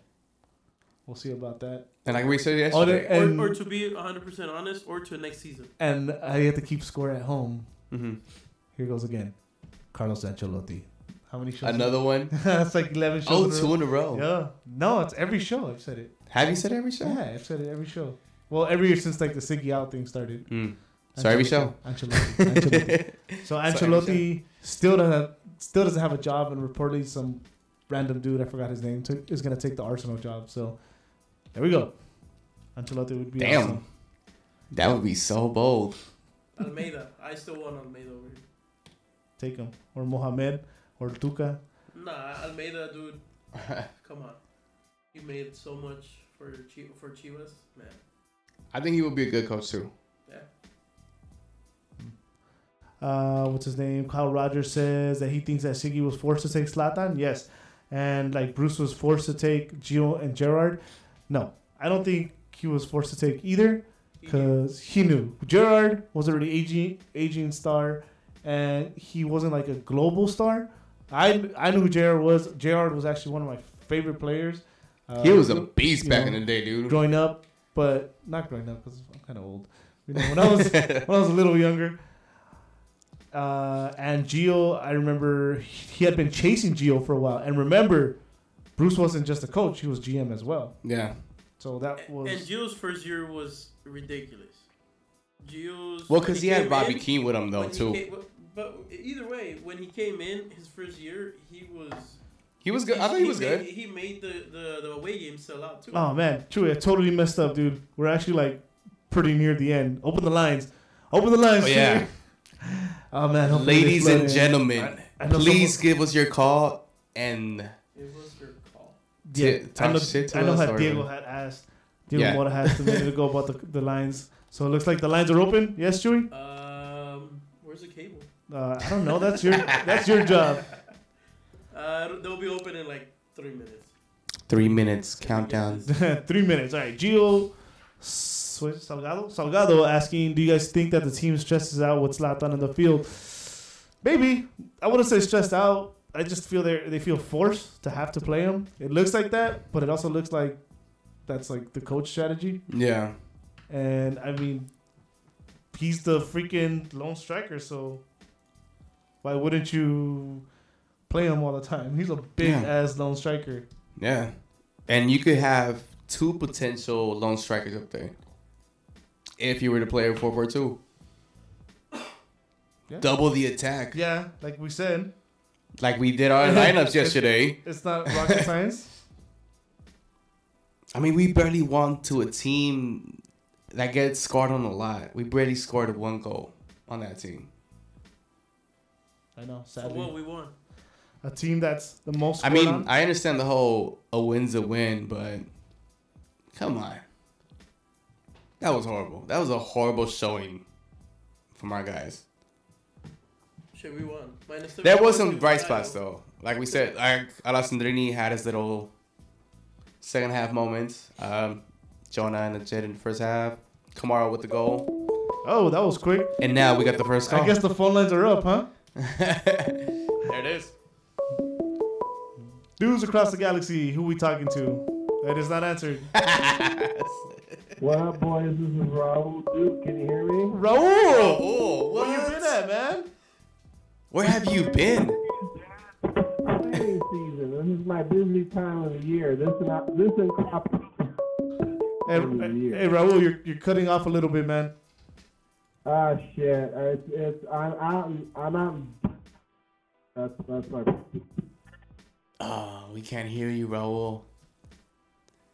we'll see about that. And like we said yesterday, or to be 100% honest, or to next season. And I have to keep score at home. Mm-hmm. Here goes again, Carlos Ancelotti. How many shows? Another one? That's like 11 shows. Oh, 2 in a row. Yeah. No, it's every show. I've said it. Have you said every show? Yeah, I've said it every show. Well, every year since like the Siggy Out thing started. So every show. Ancelotti. So Ancelotti still doesn't have a job, and reportedly some random dude, I forgot his name, is gonna take the Arsenal job. So there we go. Ancelotti would be awesome. That would be so bold. Almeida. I still want Almeida over here. Take him. Or Mohamed. Or Tuca. Nah, Almeida, dude. Come on. He made so much for Chivas. Man. I think he would be a good coach too. Yeah. What's his name? Kyle Rogers says that he thinks that Siggy was forced to take Zlatan. Yes. And like Bruce was forced to take Gio and Gerrard. No. I don't think he was forced to take either. Because he knew. Gerrard was already aging star. And he wasn't like a global star. I knew who Gerrard was. Gerrard was actually one of my favorite players. He was a beast back in the day, dude. Growing up, but not growing up because I'm kind of old. You know, when I was a little younger. And Gio, I remember he had been chasing Gio for a while. And remember, Bruce wasn't just a coach; he was GM as well. Yeah. So that was. And Gio's first year was ridiculous. Because he had Robbie Keane with him though too. But either way, when he came in his first year, he was good. I thought he was good. He made the away game sell out too. Oh man, true. I totally messed up, dude. We're actually like pretty near the end. Open the lines. Open the lines. Oh yeah. Oh man. Ladies and gentlemen, please give us your call and. It was your call. Yeah, I know how Diego had asked. Diego Mora asked a minute ago about the lines. So it looks like the lines are open. Yes, Chewy? Where's the cable? I don't know. That's your job. They'll be open in like 3 minutes. 3 minutes countdown. 3 minutes. All right. Gio Salgado asking, do you guys think that the team stresses out with Zlatan in the field? Maybe. I wouldn't say stressed out. I just feel they feel forced to have to play him. It looks like that, but it also looks like that's like the coach strategy. Yeah. And I mean, he's the freaking lone striker, so why wouldn't you play him all the time? He's a big ass lone striker. Yeah. And you could have 2 potential lone strikers up there if you were to play a 4-4-2. Yeah. Double the attack. Yeah, like we said. Like we did our lineups yesterday. It's not rocket science. I mean, we barely won to a team that gets scored on a lot. We barely scored 1 goal on that team. I know, sadly. So what we won? A team that's the most. I mean, I understand the whole a win's a win, but come on. That was horrible. That was a horrible showing from our guys. Shit, we won. There was some bright spots, though. Like we said, Alessandrini had his little second half moments. Jonah and the Jet in the first half. Kamara with the goal. Oh, that was quick. And now we got the first goal. I guess the phone lines are up, huh? There it is. Dudes across the galaxy, who we talking to? That is not answered. What up, boys? This is Raul. Dude, can you hear me? Raul! Where you been at, man? Where have you been? Training season. This is my busy time of the year. Hey, Raul, you're cutting off a little bit, man. Ah, shit. I'm out. That's my. Oh, we can't hear you, Raul.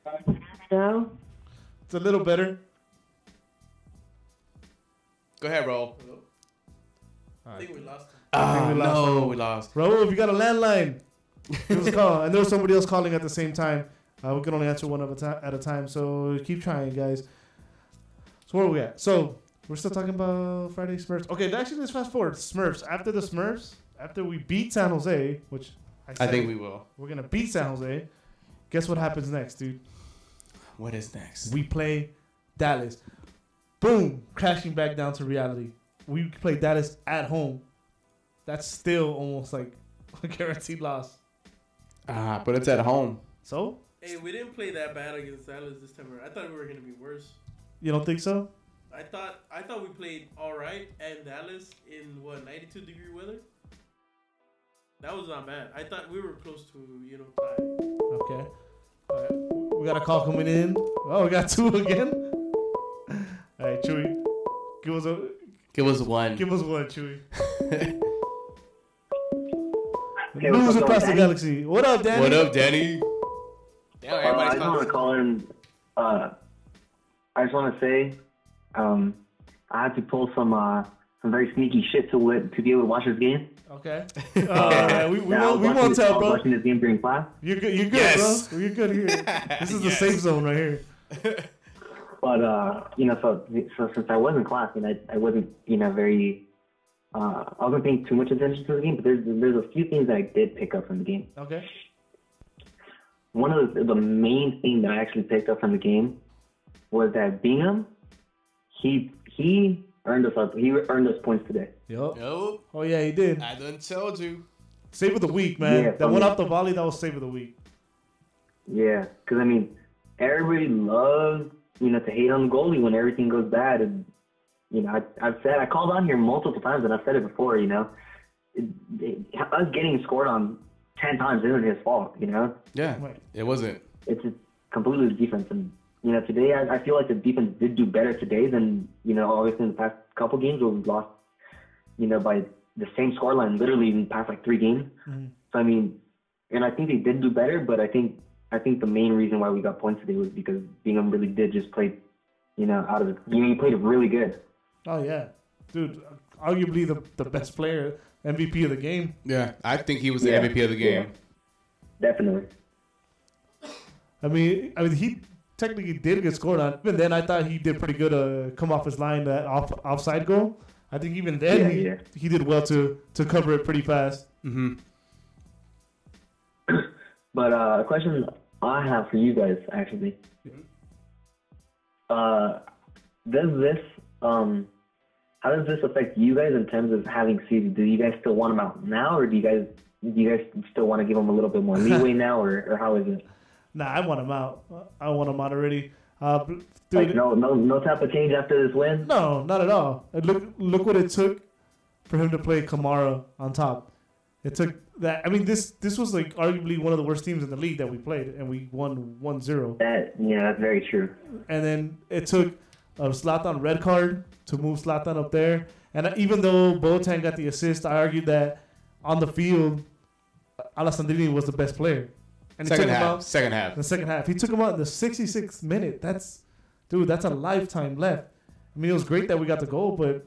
Can you hear me now? It's a little better. Go ahead, Raul. I think we lost him. We lost. Raul, if you got a landline, give us a call. And there was somebody else calling at the same time. We can only answer one at a time, so keep trying, guys. So where are we at? So we're still talking about Friday Smurfs. Okay, actually, let's fast forward. Smurfs. After the Smurfs, after we beat San Jose, which I think we will. We're going to beat San Jose. Guess what happens next, dude? What is next? We play Dallas. Boom. Crashing back down to reality. We play Dallas at home. That's still almost like a guaranteed loss. But it's at home. So? Hey, we didn't play that bad against Dallas this time around. I thought we were going to be worse. You don't think so? I thought we played all right and Dallas in 92-degree weather. That was not bad. I thought we were close to, tie. Okay. All right. We got a call coming in. Oh, we got 2 again. All right, Chewy. Give us one. Give us one, Chewy. Hey, News what's up, across the Danny? galaxy. What up, Danny? What up, Danny? Damn, I everybody's just want to call in. I just want to say, I had to pull some very sneaky shit to be able to watch this game. Okay. Yeah, we I was won't watching- tell, I was bro. watching this game during class, You're good, Yes. bro. You're good here. This is the Yes. safe zone right here. but so since I was in class and I wasn't very. I wasn't paying too much attention to the game, but there's a few things that I did pick up from the game. Okay. One of the main thing that I actually picked up from the game was that Bingham, he earned us up. He earned us points today. Yup. Yo, Oh yeah, he did. I done told you. Save of the week, man. Yeah, That one off the volley, that was save of the week. Yeah, because everybody loves to hate on the goalie when everything goes bad, and I called on here multiple times, and I've said it before. Us getting scored on 10 times isn't his fault. Yeah, Right. it wasn't. It's just completely the defense, and today I feel like the defense did do better today than obviously in the past couple games where we've lost by the same scoreline literally in the past like 3 games. Mm-hmm. So and I think they did do better, but I think the main reason why we got points today was because Bingham really did just play out of it. He played it really good. Oh yeah, dude. Arguably the best player, MVP of the game. Yeah, I think he was the Yeah, MVP of the game. yeah. Definitely. I mean, he technically did get scored on. Even then, I thought he did pretty good. Come off his line, that offside goal. I think even then he did well to cover it pretty fast. Mm-hmm. But a question I have for you guys actually. How does this affect you guys in terms of having season? Do you guys still want him out now, or do you guys still want to give him a little bit more leeway now, or how is it? Nah, I want him out. I want him out already. Dude, Like no type of change after this win? no, not at all. And look what it took for him to play Kamara on top. It took that. I mean, this was like arguably one of the worst teams in the league that we played, and we won 1-0. That's very true. And then it took a Zlatan red card to move Zlatan up there. And even though Boateng got the assist, I argued that on the field, Alessandrini was the best player. And Second half. the second half. He took him out in the 66th minute. That's a lifetime left. I mean, it was great that we got the goal, but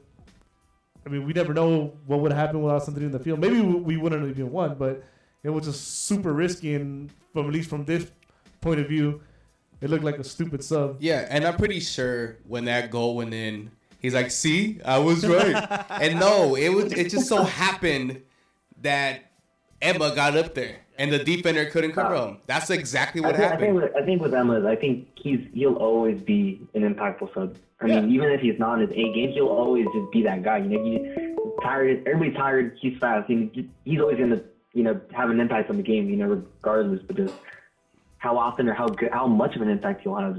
I mean, we never know what would happen without something in the field. Maybe we wouldn't have even won, but it was just super risky. And at least from this point of view, it looked like a stupid sub. Yeah, and I'm pretty sure when that goal went in, he's like, "See, I was right." And no, it just so happened that Emma got up there and the defender couldn't cover him. That's exactly what happened. I think with Emma, I think he'll always be an impactful sub. I mean, even if he's not in his A games, he'll always just be that guy. He's tired. Everybody's tired. He's fast. He's always gonna have an impact on the game. Regardless, but just how often or how much of an impact he'll have.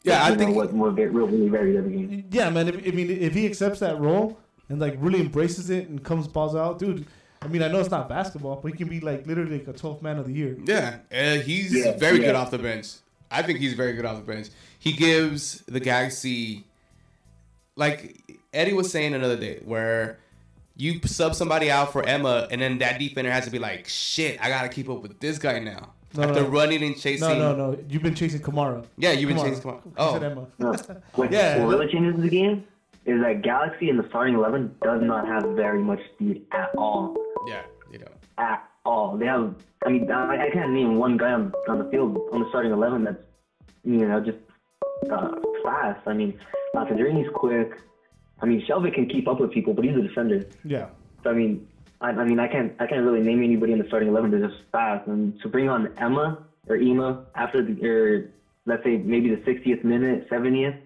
Yeah, I think what really varies every game. Yeah, man. If he accepts that role and like really embraces it and comes balls out, dude. I mean, I know it's not basketball, but he can be like literally like a 12th man of the year. Yeah, he's very good off the bench. I think he's very good off the bench. He gives the Galaxy, like Eddie was saying another day, where you sub somebody out for Emma, and then that defender has to be like, shit, I got to keep up with this guy now. After running and chasing. No. You've been chasing Kamara. Yeah, you've been chasing Kamara. Oh. Emma. What really changes the game is that Galaxy in the starting 11 does not have very much speed at all. Yeah, At all. They have, I can't name one guy on the field on the starting 11 that's, just fast. Alessandrini's quick. Shelvik can keep up with people, but he's a defender. Yeah. So, I can't really name anybody in the starting 11 that's just fast. And to bring on Emma after let's say maybe the 60th minute, 70th,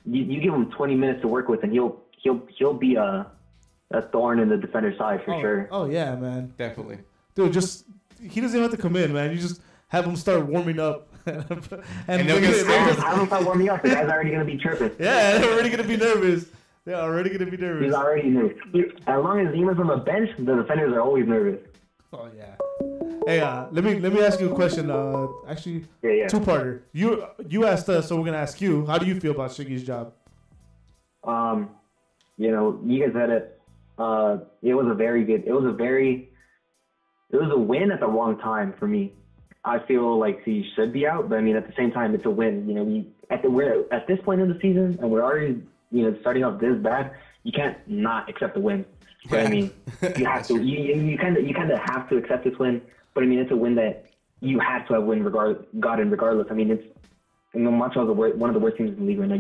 you give him 20 minutes to work with, and he'll be a thorn in the defender's side for sure. Oh yeah, man. definitely. Dude, he doesn't even have to come in, man. You just have him start warming up. and they'll get scared. Have him start warming up. The guy's already going to be chirping. Yeah, they're already going to be nervous. They're already going to be nervous. He's already nervous. As long as Zima's on the bench, the defenders are always nervous. Oh yeah. Hey, let me ask you a question. Actually, Yeah. two-parter. You asked us, so we're gonna ask you. How do you feel about Shiggy's job? You know, you guys had it. It was a very good. It was a win at the wrong time for me. I feel like he should be out, but I mean, at the same time, it's a win. You know, we're at this point in the season, and we're already, you know, starting off this bad. You can't not accept the win. But I mean, you have to. You kind of have to accept this win. But I mean, it's a win that you have to have gotten regardless. I mean, Montreal's one of the worst teams in the league right now.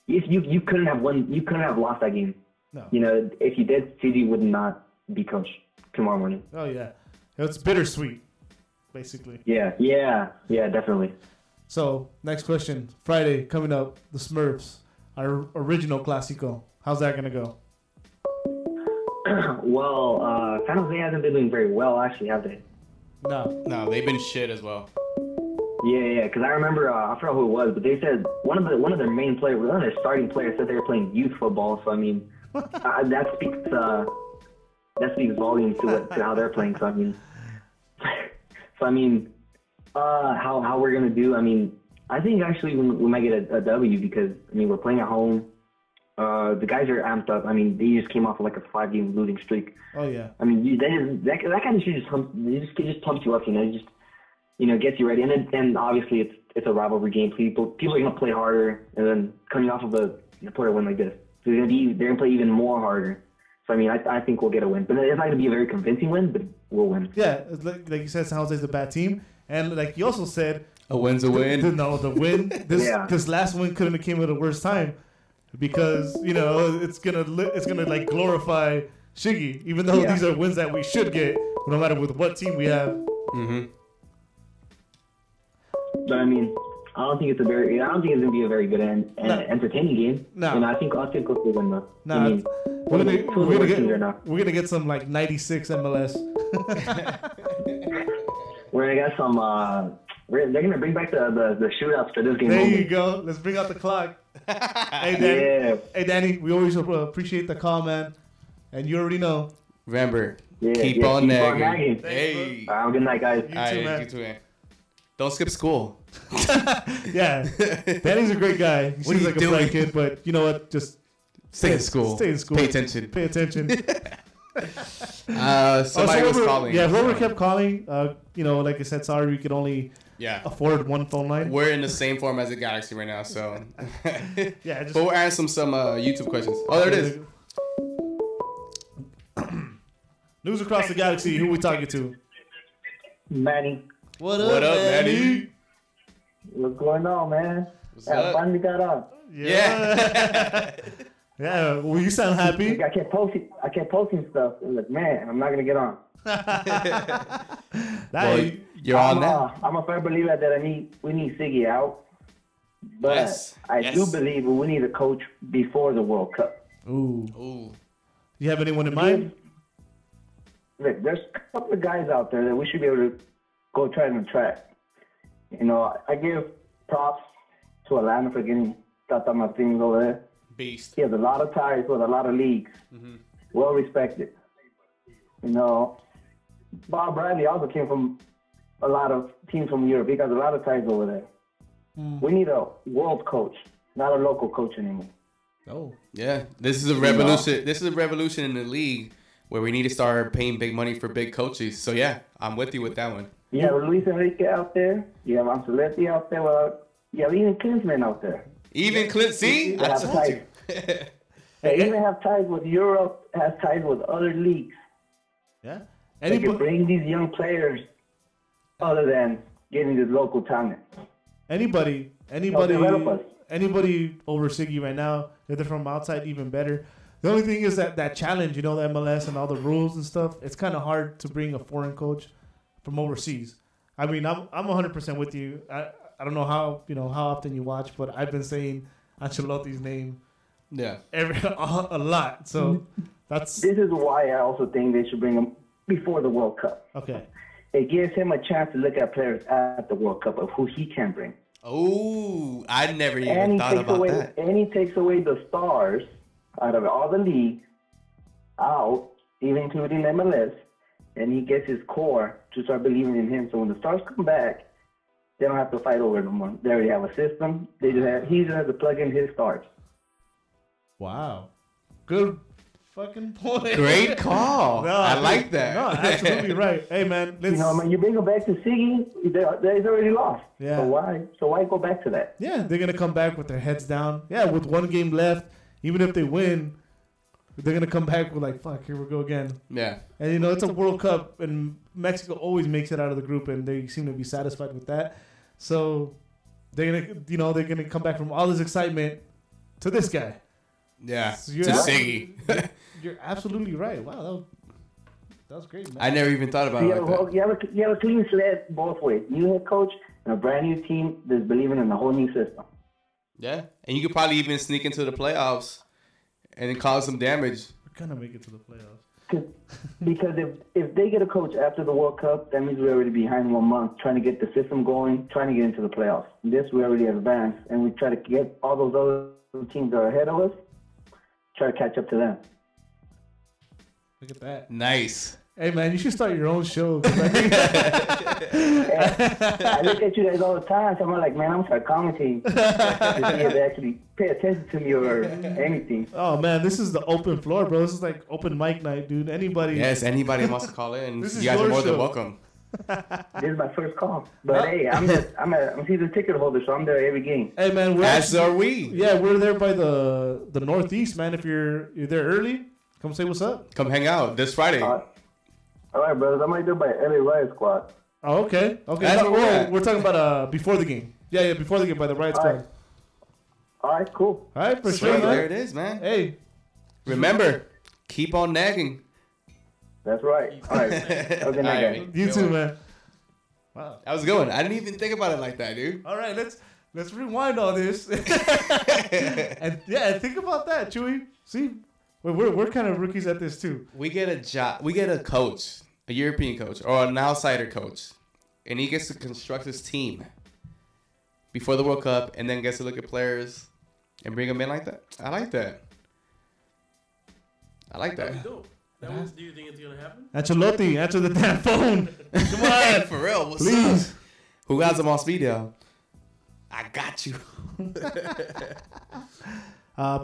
You couldn't have won. You couldn't have lost that game. No. You know, if you did, CG would not be coach tomorrow morning. Oh yeah, it's bittersweet, basically. Yeah, definitely. So next question, Friday coming up, the Smurfs, our original Clásico. How's that gonna go? Well, San Jose hasn't been doing very well, actually, have they? No, they've been shit as well. Yeah, because I remember, I forgot who it was, but they said one of their main players, one of their starting players said they were playing youth football, so I mean, that speaks volumes to how they're playing, so I mean, how we're going to do, I mean, I think actually we might get a W because, I mean, we're playing at home. The guys are amped up. I mean, they just came off of like a 5-game losing streak. Oh yeah. I mean, that kind of shit just pumps you up, you know. It just, you know, gets you ready. And obviously it's a rivalry game. People are gonna play harder, and then coming off of a Porter win like this, they're gonna play even more harder. So I mean, I think we'll get a win, but it's not gonna be a very convincing win, but we'll win. Yeah, like you said, San Jose's a bad team, and like you also said, a win's a win. The win. This last win couldn't have came at the worst time. Because, you know, it's gonna like glorify Shiggy, even though these are wins that we should get, no matter with what team we have. Mm-hmm. But I mean, I don't think it's gonna be a very good and entertaining game. No. And I think we'll win though. Nah, I mean, we're gonna get some like 96 MLS. We're gonna get some. They're gonna bring back the shootouts for this game. There you go. Let's bring out the clock. Hey, Danny. Yeah. Hey, Danny. We always appreciate the call, man. And you already know. Remember, keep keep on nagging. Hey. Have a good night, guys. You too, man. Don't skip school. Yeah. Danny's a great guy. He seems like a bright kid, but you know what? Just stay in school. Stay in school. Pay attention. Pay attention. Somebody was calling. Yeah, whoever kept calling, you know, like I said, sorry, we could only afford one phone line. We're in the same form as the Galaxy right now, so. Yeah, but we're answering some YouTube questions. Oh, there it is. News across the galaxy. Who we talking to? Manny. What up, Manny? What's going on, man? Up? Finally got on. Yeah. Yeah. Well, you sound happy. I kept posting stuff. I'm like, man, I'm not gonna get on. Well, you're on now. I'm a firm believer that we need Siggy out, but I do believe we need a coach before the World Cup. Ooh. You have anyone in mind? Look, there's a couple of guys out there that we should be able to go try and attract. You know, I give props to Atlanta for getting Zlatan Slap over there. Beast. He has a lot of ties with a lot of leagues. Mm-hmm. Well respected. You know, Bob Bradley also came from a lot of teams from Europe. He got a lot of ties over there. We need a world coach, not a local coach anymore. Oh. Yeah. This is a revolution. This is a revolution in the league where we need to start paying big money for big coaches. So yeah, I'm with you with that one. You have Luis Enrique out there. You have Ancelotti out there. Well, you have even Klinsmann out there. Even Clint, see? I told you. They even have ties with Europe, has ties with other leagues. Yeah. They can bring these young players other than getting this local talent. Anybody over Siggy right now, if they're from outside, even better. The only thing is that challenge, you know, the MLS and all the rules and stuff, it's kind of hard to bring a foreign coach from overseas. I mean, I'm 100% with you. I don't know how often you watch, but I've been saying Ancelotti's name a lot. So this is why I also think they should bring him before the World Cup. Okay. It gives him a chance to look at players at the World Cup of who he can bring. Oh, I never even thought about that. And he takes away the stars out of all the leagues, even including MLS, and he gets his core to start believing in him. So when the stars come back, they don't have to fight over it no more. They already have a system. He just has to plug in his stars. Wow. Good fucking point. Great call. I like that. No, absolutely right. Hey, man. Let's... When you bring him back to Siggy, he's already lost. Yeah. So why go back to that? Yeah, they're going to come back with their heads down. Yeah, with one game left, even if they win, they're going to come back with like, fuck, here we go again. Yeah. And, it's a World Cup, and Mexico always makes it out of the group, and they seem to be satisfied with that. So they're going to come back from all this excitement to this guy. Yeah, So to Siggy. You're absolutely right. Wow, that was great, man. I never even thought about You it have, like that. you have a clean slate both ways. New head coach and a brand new team that's believing in the whole new system. Yeah, and you could probably even sneak into the playoffs and then cause some damage. We're going to make it to the playoffs. Because if they get a coach after the World Cup, that means we're already behind 1 month trying to get the system going, trying to get into the playoffs. This, we already advanced, and we try to get all those other teams that are ahead of us, try to catch up to them. Look at that. Nice. Hey, man, you should start your own show. I look at you guys all the time, so I'm like, man, I'm start commenting. To see if they actually pay attention to me or anything. Oh, man, this is the open floor, bro. This is like open mic night, dude. Anybody. Yes, anybody wants to call in. This You is guys are your more than show. welcome. This is my first call. But hey, I'm a season ticket holder, so I'm there every game. Hey, man, we're As are we. yeah, we're there by the Northeast, man. If you're there early, come say what's up. Come hang out this Friday. All right, brothers. I'm right there by LA Riot Squad. Oh, okay. Okay. That's where we're at. We're talking about before the game. Yeah, before the game by the Riot All Squad. right. All right, cool. All right, for Sweet, sure, there man. it is, man. Hey, Remember, keep on nagging. That's right. All right. Have a good night, All guys. right. you too, man. Wow. That was a good one. I didn't even think about it like that, dude. All right, let's rewind all this. And yeah, think about that, Chewy. See, we're kind of rookies at this too. We get a job. We get a coach, a European coach, or an outsider coach, and he gets to construct his team before the World Cup, and then gets to look at players and bring them in like that. I like that. I like that. That'd be dope. Do you think it's gonna happen? Ancelotti, answer the damn phone. Come on, For real, what's please. up? Who got him on speed dial? I got you.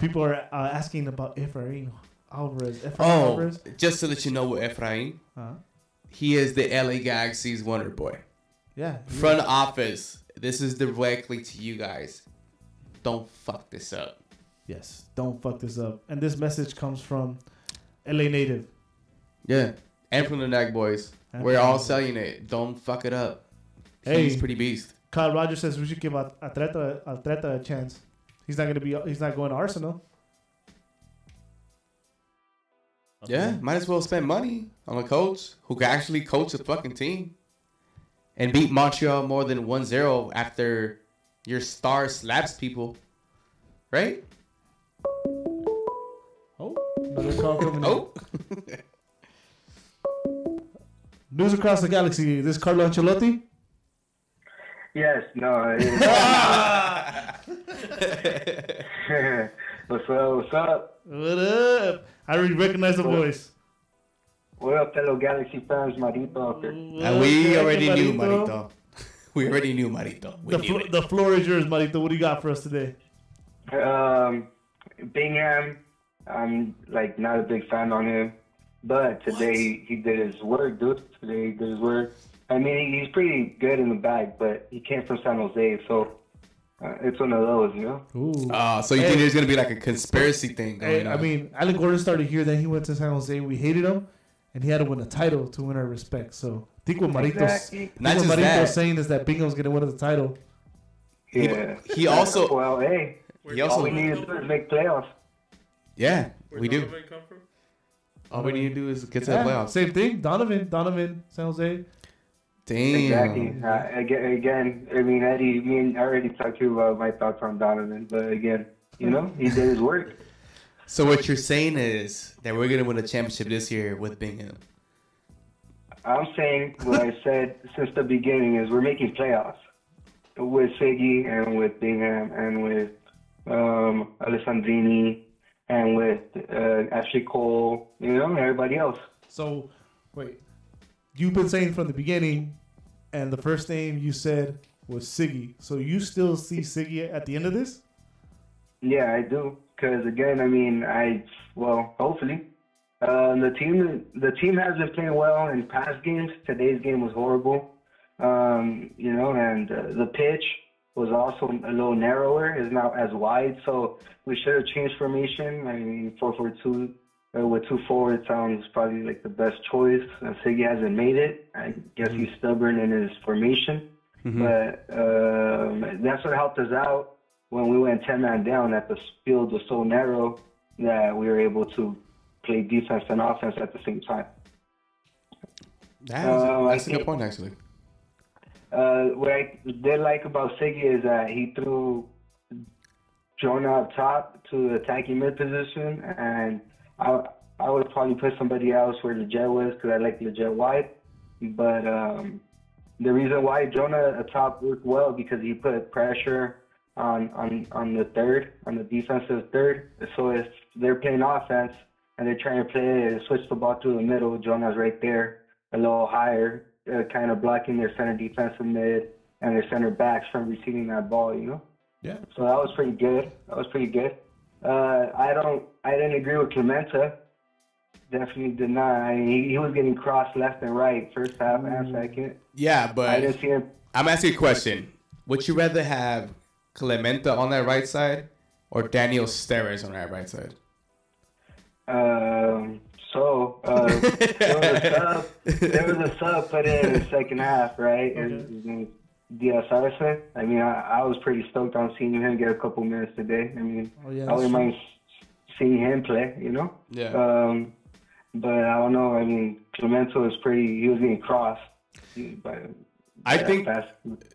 People are asking about Efrain Alvarez. Oh, Alvarez. just to let you know what Efrain, he is the LA Galaxy's wonder boy. Yeah. Front office. This is directly to you guys. Don't fuck this up. Yes. Don't fuck this up. And this message comes from LA native. Yeah. And from the Nag Boys. And We're from all the- selling it. Don't fuck it up. Hey. He's pretty beast. Kyle Rogers says we should give Atleta a chance. He's not going to Arsenal. Yeah, might as well spend money on a coach who can actually coach a fucking team and beat Montreal more than 1-0 after your star slaps people. Right? Oh, another call coming in. Oh. News across the galaxy. This is Carlo Ancelotti. Yes, no. What's up? What's up? What up? I already recognize the voice. What up, fellow Galaxy fans? Marito out there. And we already knew Marito. We already knew Marito. We knew it. The floor is yours, Marito. What do you got for us today? Bingham, I'm like not a big fan on him, but today he did his work, dude. Today he did his work. I mean, he's pretty good in the bag, but he came from San Jose, so it's one of those, you know? Ooh. So you think there's going to be like a conspiracy thing going on? I mean, Alan Gordon started here, then he went to San Jose. We hated him, and he had to win a title to win our respect. So I think what Marito's, Exactly. Not just that. saying is that Bingham's going to win the title. Yeah. He also... Well, hey, He all also... we need to do is make playoffs. Yeah, Where'd we do. Donovan come from? All we need to do is get to Yeah, the playoffs. same thing. Donovan, San Jose. Damn. Exactly. Again, I mean, Eddie, I already talked to you about my thoughts on Donovan, but again, you know, he did his work. So what you're saying is that we're going to win a championship this year with Bingham. I'm saying what I said since the beginning is we're making playoffs with Siggy and with Bingham and with Alessandrini and with Ashley Cole, you know, and everybody else. So, wait. you've been saying from the beginning, and the first name you said was Siggy. So you still see Siggy at the end of this? Yeah, I do. Because again, I mean, hopefully, the team has been playing well in past games. Today's game was horrible. You know, and the pitch was also a little narrower. It's not as wide, so we should have changed formation. I mean, 4-4-2 with 2 forwards sounds probably like the best choice. Siggy hasn't made it. I guess he's stubborn in his formation. But that's what helped us out when we went 10-man down, that the field was so narrow that we were able to play defense and offense at the same time. That's a good point, actually. What I did like about Siggy is that he threw Jonah up top to the attacking mid position, and I would probably put somebody else where Leggett was because I like Leggett wide. But the reason why Jonah up top worked well because he put pressure on the defensive third. So if they're playing offense and they're trying to switch the ball through the middle, Jonah's right there, a little higher, kind of blocking their center defensive mid and their center backs from receiving that ball, you know? Yeah. So that was pretty good. I didn't agree with Clementa. Definitely did not. I mean, he was getting crossed left and right, first half and second. Yeah, but I didn't see him. I'm asking a question. Would you rather have Clementa on that right side or Daniel Steres on that right side? There was a sub put in the second half, right? Okay. Diaz Arce. I mean, I was pretty stoked on seeing him get a couple minutes today. I mean, I wouldn't mind seeing him play, you know? Yeah. But I don't know. I mean, Clemento was he was getting crossed. I think,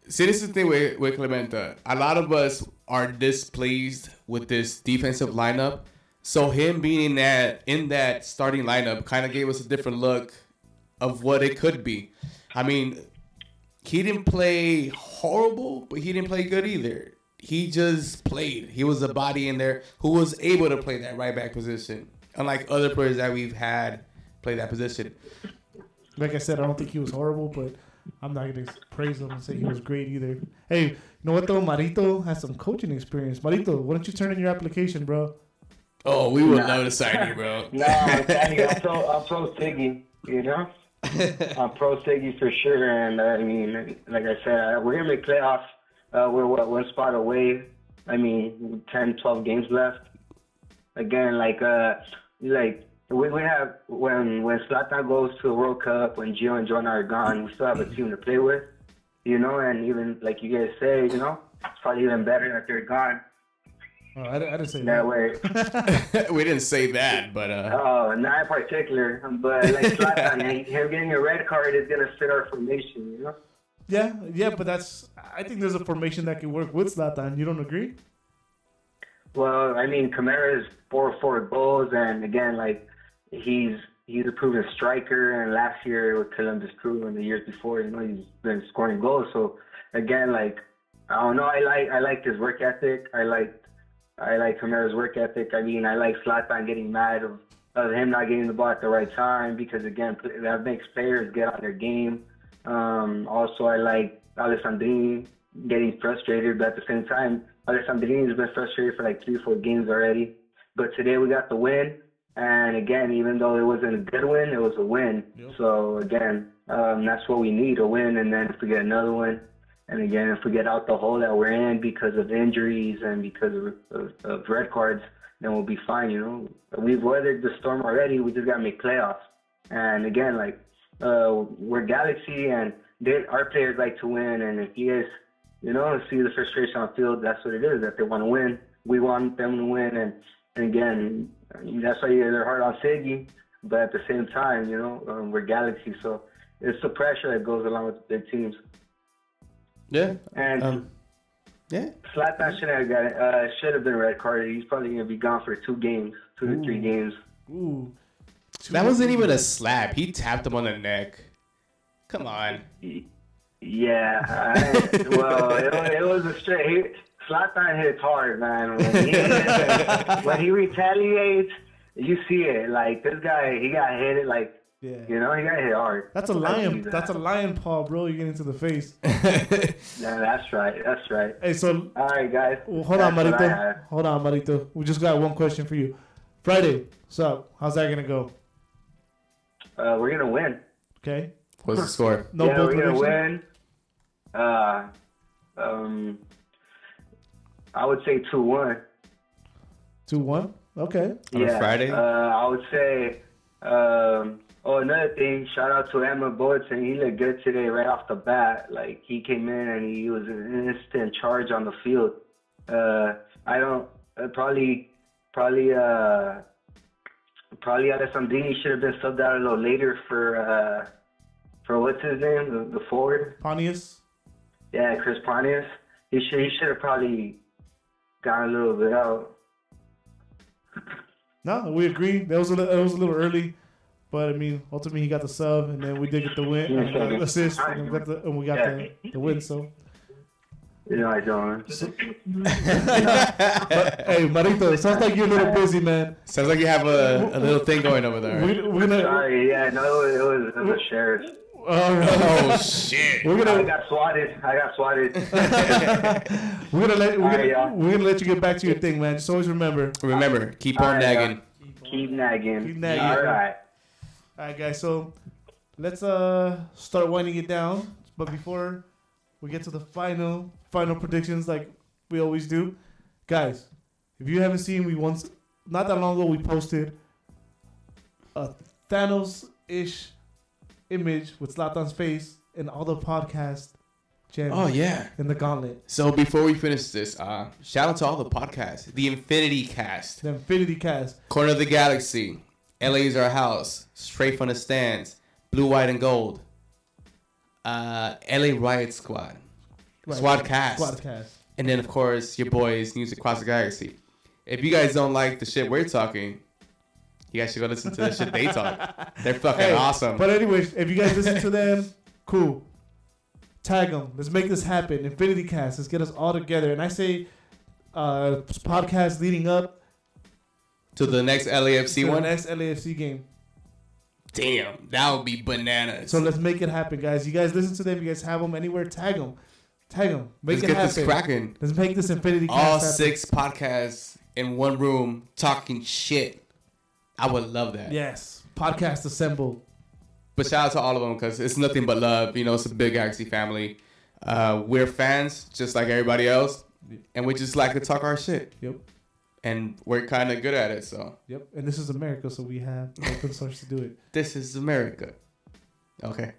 see, this is the thing with Clementa. A lot of us are displeased with this defensive lineup. So him being in that starting lineup kind of gave us a different look of what it could be. I mean, he didn't play horrible, but he didn't play good either. He just played. He was a body in there who was able to play that right back position, unlike other players that we've had play that position. Like I said, I don't think he was horrible, but I'm not going to praise him and say he was great either. Hey, you know what though? Marito has some coaching experience. Marito, why don't you turn in your application, bro? Oh, we would love to sign you, bro. No, I'm pro Siggy, you know? I'm pro Siggy for sure, and I mean, like I said, we're going to make playoffs. We're one spot away. I mean, 10, 12 games left. Again, we have when Zlatan goes to the World Cup, when Gio and Jonah are gone, we still have a team to play with, you know. And even like you guys say, you know, it's probably even better that they're gone. Oh, I didn't say that way. We didn't say that, but oh, not in particular. But like Zlatan, him getting a red card is gonna fit our formation, you know. Yeah, but I think there's a formation that can work with Zlatan. You don't agree? Well, I mean, Kamara's 4 goals, and again, like he's a proven striker. And last year with Columbus Crew, and the years before, you know, he's been scoring goals. So again, like I don't know, I like his work ethic. I like Kamara's work ethic. I mean, I like Zlatan getting mad of him not getting the ball at the right time because again, that makes players get on their game. Also, I like Alessandrini getting frustrated, but at the same time, Alessandrini has been frustrated for like 3-4 games already. But today we got the win, and again, even though it wasn't a good win, it was a win. Yep. So again, that's what we need, a win, and then if we get another one, and again, if we get out the hole that we're in because of injuries and because of red cards, then we'll be fine, you know. We've weathered the storm already, we just got to make playoffs. And again, like, we're Galaxy, and our players like to win, and if you guys, you know, see the frustration on the field, that's what it is, that they want to win. We want them to win, and again, I mean, that's why they're hard on Siggy, but at the same time, you know, we're Galaxy, so it's the pressure that goes along with the big teams. Yeah. And Zlatan should have been red carded. He's probably gonna be gone for 2 to 3 games. Ooh. That wasn't even a slap. He tapped him on the neck. Come on. Yeah. It was a straight. Zlatan hits hard, man. When he retaliates, you see it. Like this guy, he got hit like Yeah. You know, he got hit hard. That's a lion. That's a lion paw, bro. You get into the face. Yeah, that's right. That's right. Hey, so all right, guys. Well, hold on, Marito. We just got one question for you. Friday, what's up? How's that gonna go? We're gonna win. Okay. What's the score? No, yeah, we're gonna win. I would say 2-1. 2-1. Okay. On a Friday. I would say. Another thing. Shout out to Emma Boateng. He looked good today, right off the bat. Like he came in and he was an instant charge on the field. I don't probably Alessandrini should have been subbed out a little later for what's his name, the forward. Pontius. Yeah, Chris Pontius. He should have probably gone a little bit out. No, we agree. That was a little early, but I mean, ultimately he got the sub, and then we did get the win, and the assist, and we got the win. So. You know I don't. But, hey, Marito, it sounds like you're a little busy, man. Sounds like you have a little thing going over there. We're gonna. Sorry, yeah, no, it was a sheriff. Oh shit! I got swatted. We're gonna let you get back to your thing, man. Just always remember, keep on nagging. Keep nagging. All right, guys. So let's start winding it down. But before we get to the final predictions, like we always do, guys. If you haven't seen, not that long ago we posted a Thanos-ish image with Zlatan's face and all the podcast gems. Oh yeah, in the gauntlet. So before we finish this, shout out to all the podcasts: the Infinity Cast, Corner of the Galaxy, LA's Our House, Straight from the Stands, Blue, White, and Gold, LA Riot Squad, Squadcast, and then of course your boys Music Across the Galaxy. If you guys don't like the shit we're talking, you guys should go listen to the shit they talk. They're fucking awesome. But anyways, if you guys listen to them, cool. Tag them. Let's make this happen. Infinity Cast. Let's get us all together. And I say, podcast leading up to the next LAFC one. The next LAFC game. Damn, that would be bananas. So let's make it happen, guys. You guys listen to them. You guys have them anywhere. Tag them. Make let's it get happen. This cracking. Let's make this Infinity Cast all happen. 6 podcasts in one room talking shit. I would love that. Yes. Podcast assemble. But shout out to all of them because it's nothing but love. You know, it's a big Galaxy family. We're fans just like everybody else. And we just like to talk our shit. Yep. And we're kind of good at it, so. Yep. And this is America, so we have open source to do it. This is America. Okay.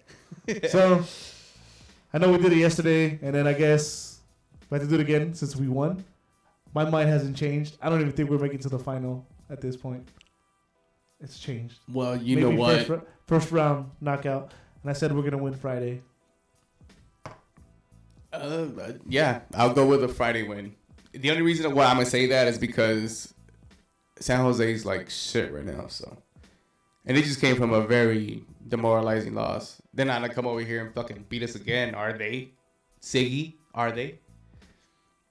So, I know we did it yesterday, and then I guess we have to do it again since we won. My mind hasn't changed. I don't even think we're making it to the final at this point. It's changed. Well, you know what? First round knockout, and I said we're gonna win Friday. Yeah, I'll go with a Friday win. The only reason why I'm gonna say that is because San Jose's like shit right now, so, and they just came from a very demoralizing loss. They're not gonna come over here and fucking beat us again, are they? Siggy, are they?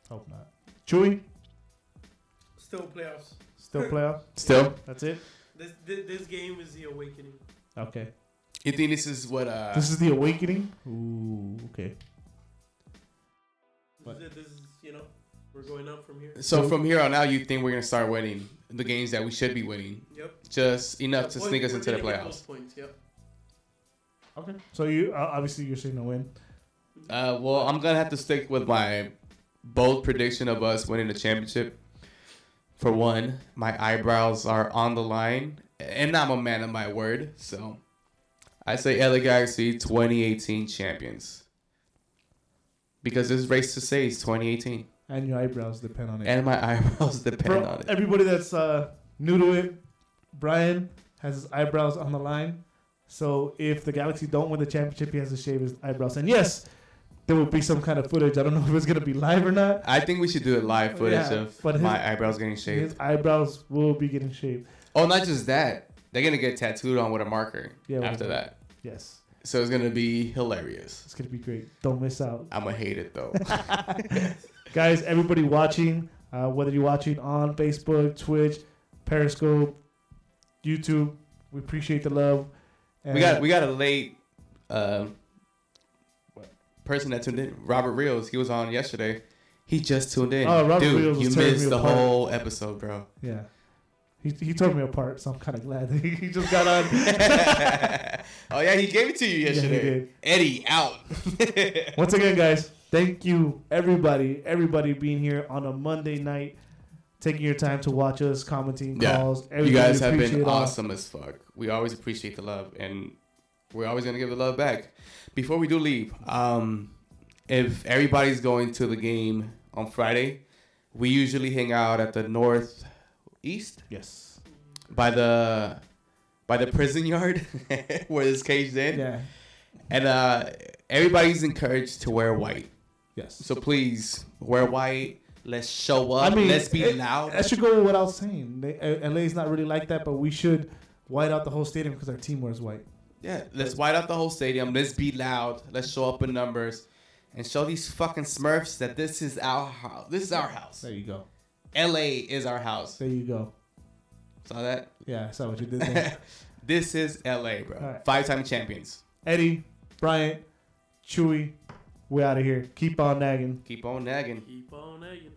Hope not. Chewy? Still playoffs. Still? That's it? This game is the awakening. Okay. You think this is what This is the awakening? Ooh, okay. This is, we're going up from here. So from here on out, you think we're going to start winning the games that we should be winning? Yep. Just enough to sneak us into the playoffs. Points, yep. Okay. So you obviously you're saying a win. Well, I'm going to have to stick with my bold prediction of us winning the championship. For one, my eyebrows are on the line, and I'm a man of my word. So I say LA Galaxy 2018 champions. Because this race to say is 2018. And your eyebrows depend on it. And my eyebrows depend on it. Everybody that's new to it, Brian has his eyebrows on the line. So if the Galaxy don't win the championship, he has to shave his eyebrows. And yes, there will be some kind of footage. I don't know if it's going to be live or not. I think we should do a live footage of my eyebrows getting shaved. His eyebrows will be getting shaved. Oh, not just that. They're going to get tattooed on with a marker after that. Yes. So it's going to be hilarious. It's going to be great. Don't miss out. I'm going to hate it, though. Guys, everybody watching, whether you're watching on Facebook, Twitch, Periscope, YouTube, we appreciate the love. And We got a late person that tuned in. Robert Reels. He was on yesterday. He just tuned in. Oh, Robert Dude, Reels was you tearing missed me the apart. whole episode, bro. Yeah. He tore me apart, so I'm kind of glad that he just got on. Oh, yeah, he gave it to you yesterday. did. Eddie, out. Once again, guys, thank you, everybody being here on a Monday night, taking your time to watch us, commenting, calls. You guys have appreciate been it all. awesome as fuck. We always appreciate the love, and we're always going to give the love back. Before we do leave, if everybody's going to the game on Friday, we usually hang out at the northeast Yes. by the prison yard where it's caged in. Yeah. And everybody's encouraged to wear white. Yes. So please wear white. Let's show up. Let's be loud. That should go with what I was saying. LA's not really like that, but we should white out the whole stadium because our team wears white. Yeah, let's white out the whole stadium. Let's be loud. Let's show up in numbers. And show these fucking Smurfs that this is our house. This is our house. There you go. LA is our house. There you go. Saw that? Yeah, I saw what you did there. This is LA, bro. Right. 5-time champions. Eddie, Bryant, Chewy, we out of here. Keep on nagging. Keep on nagging. Keep on nagging.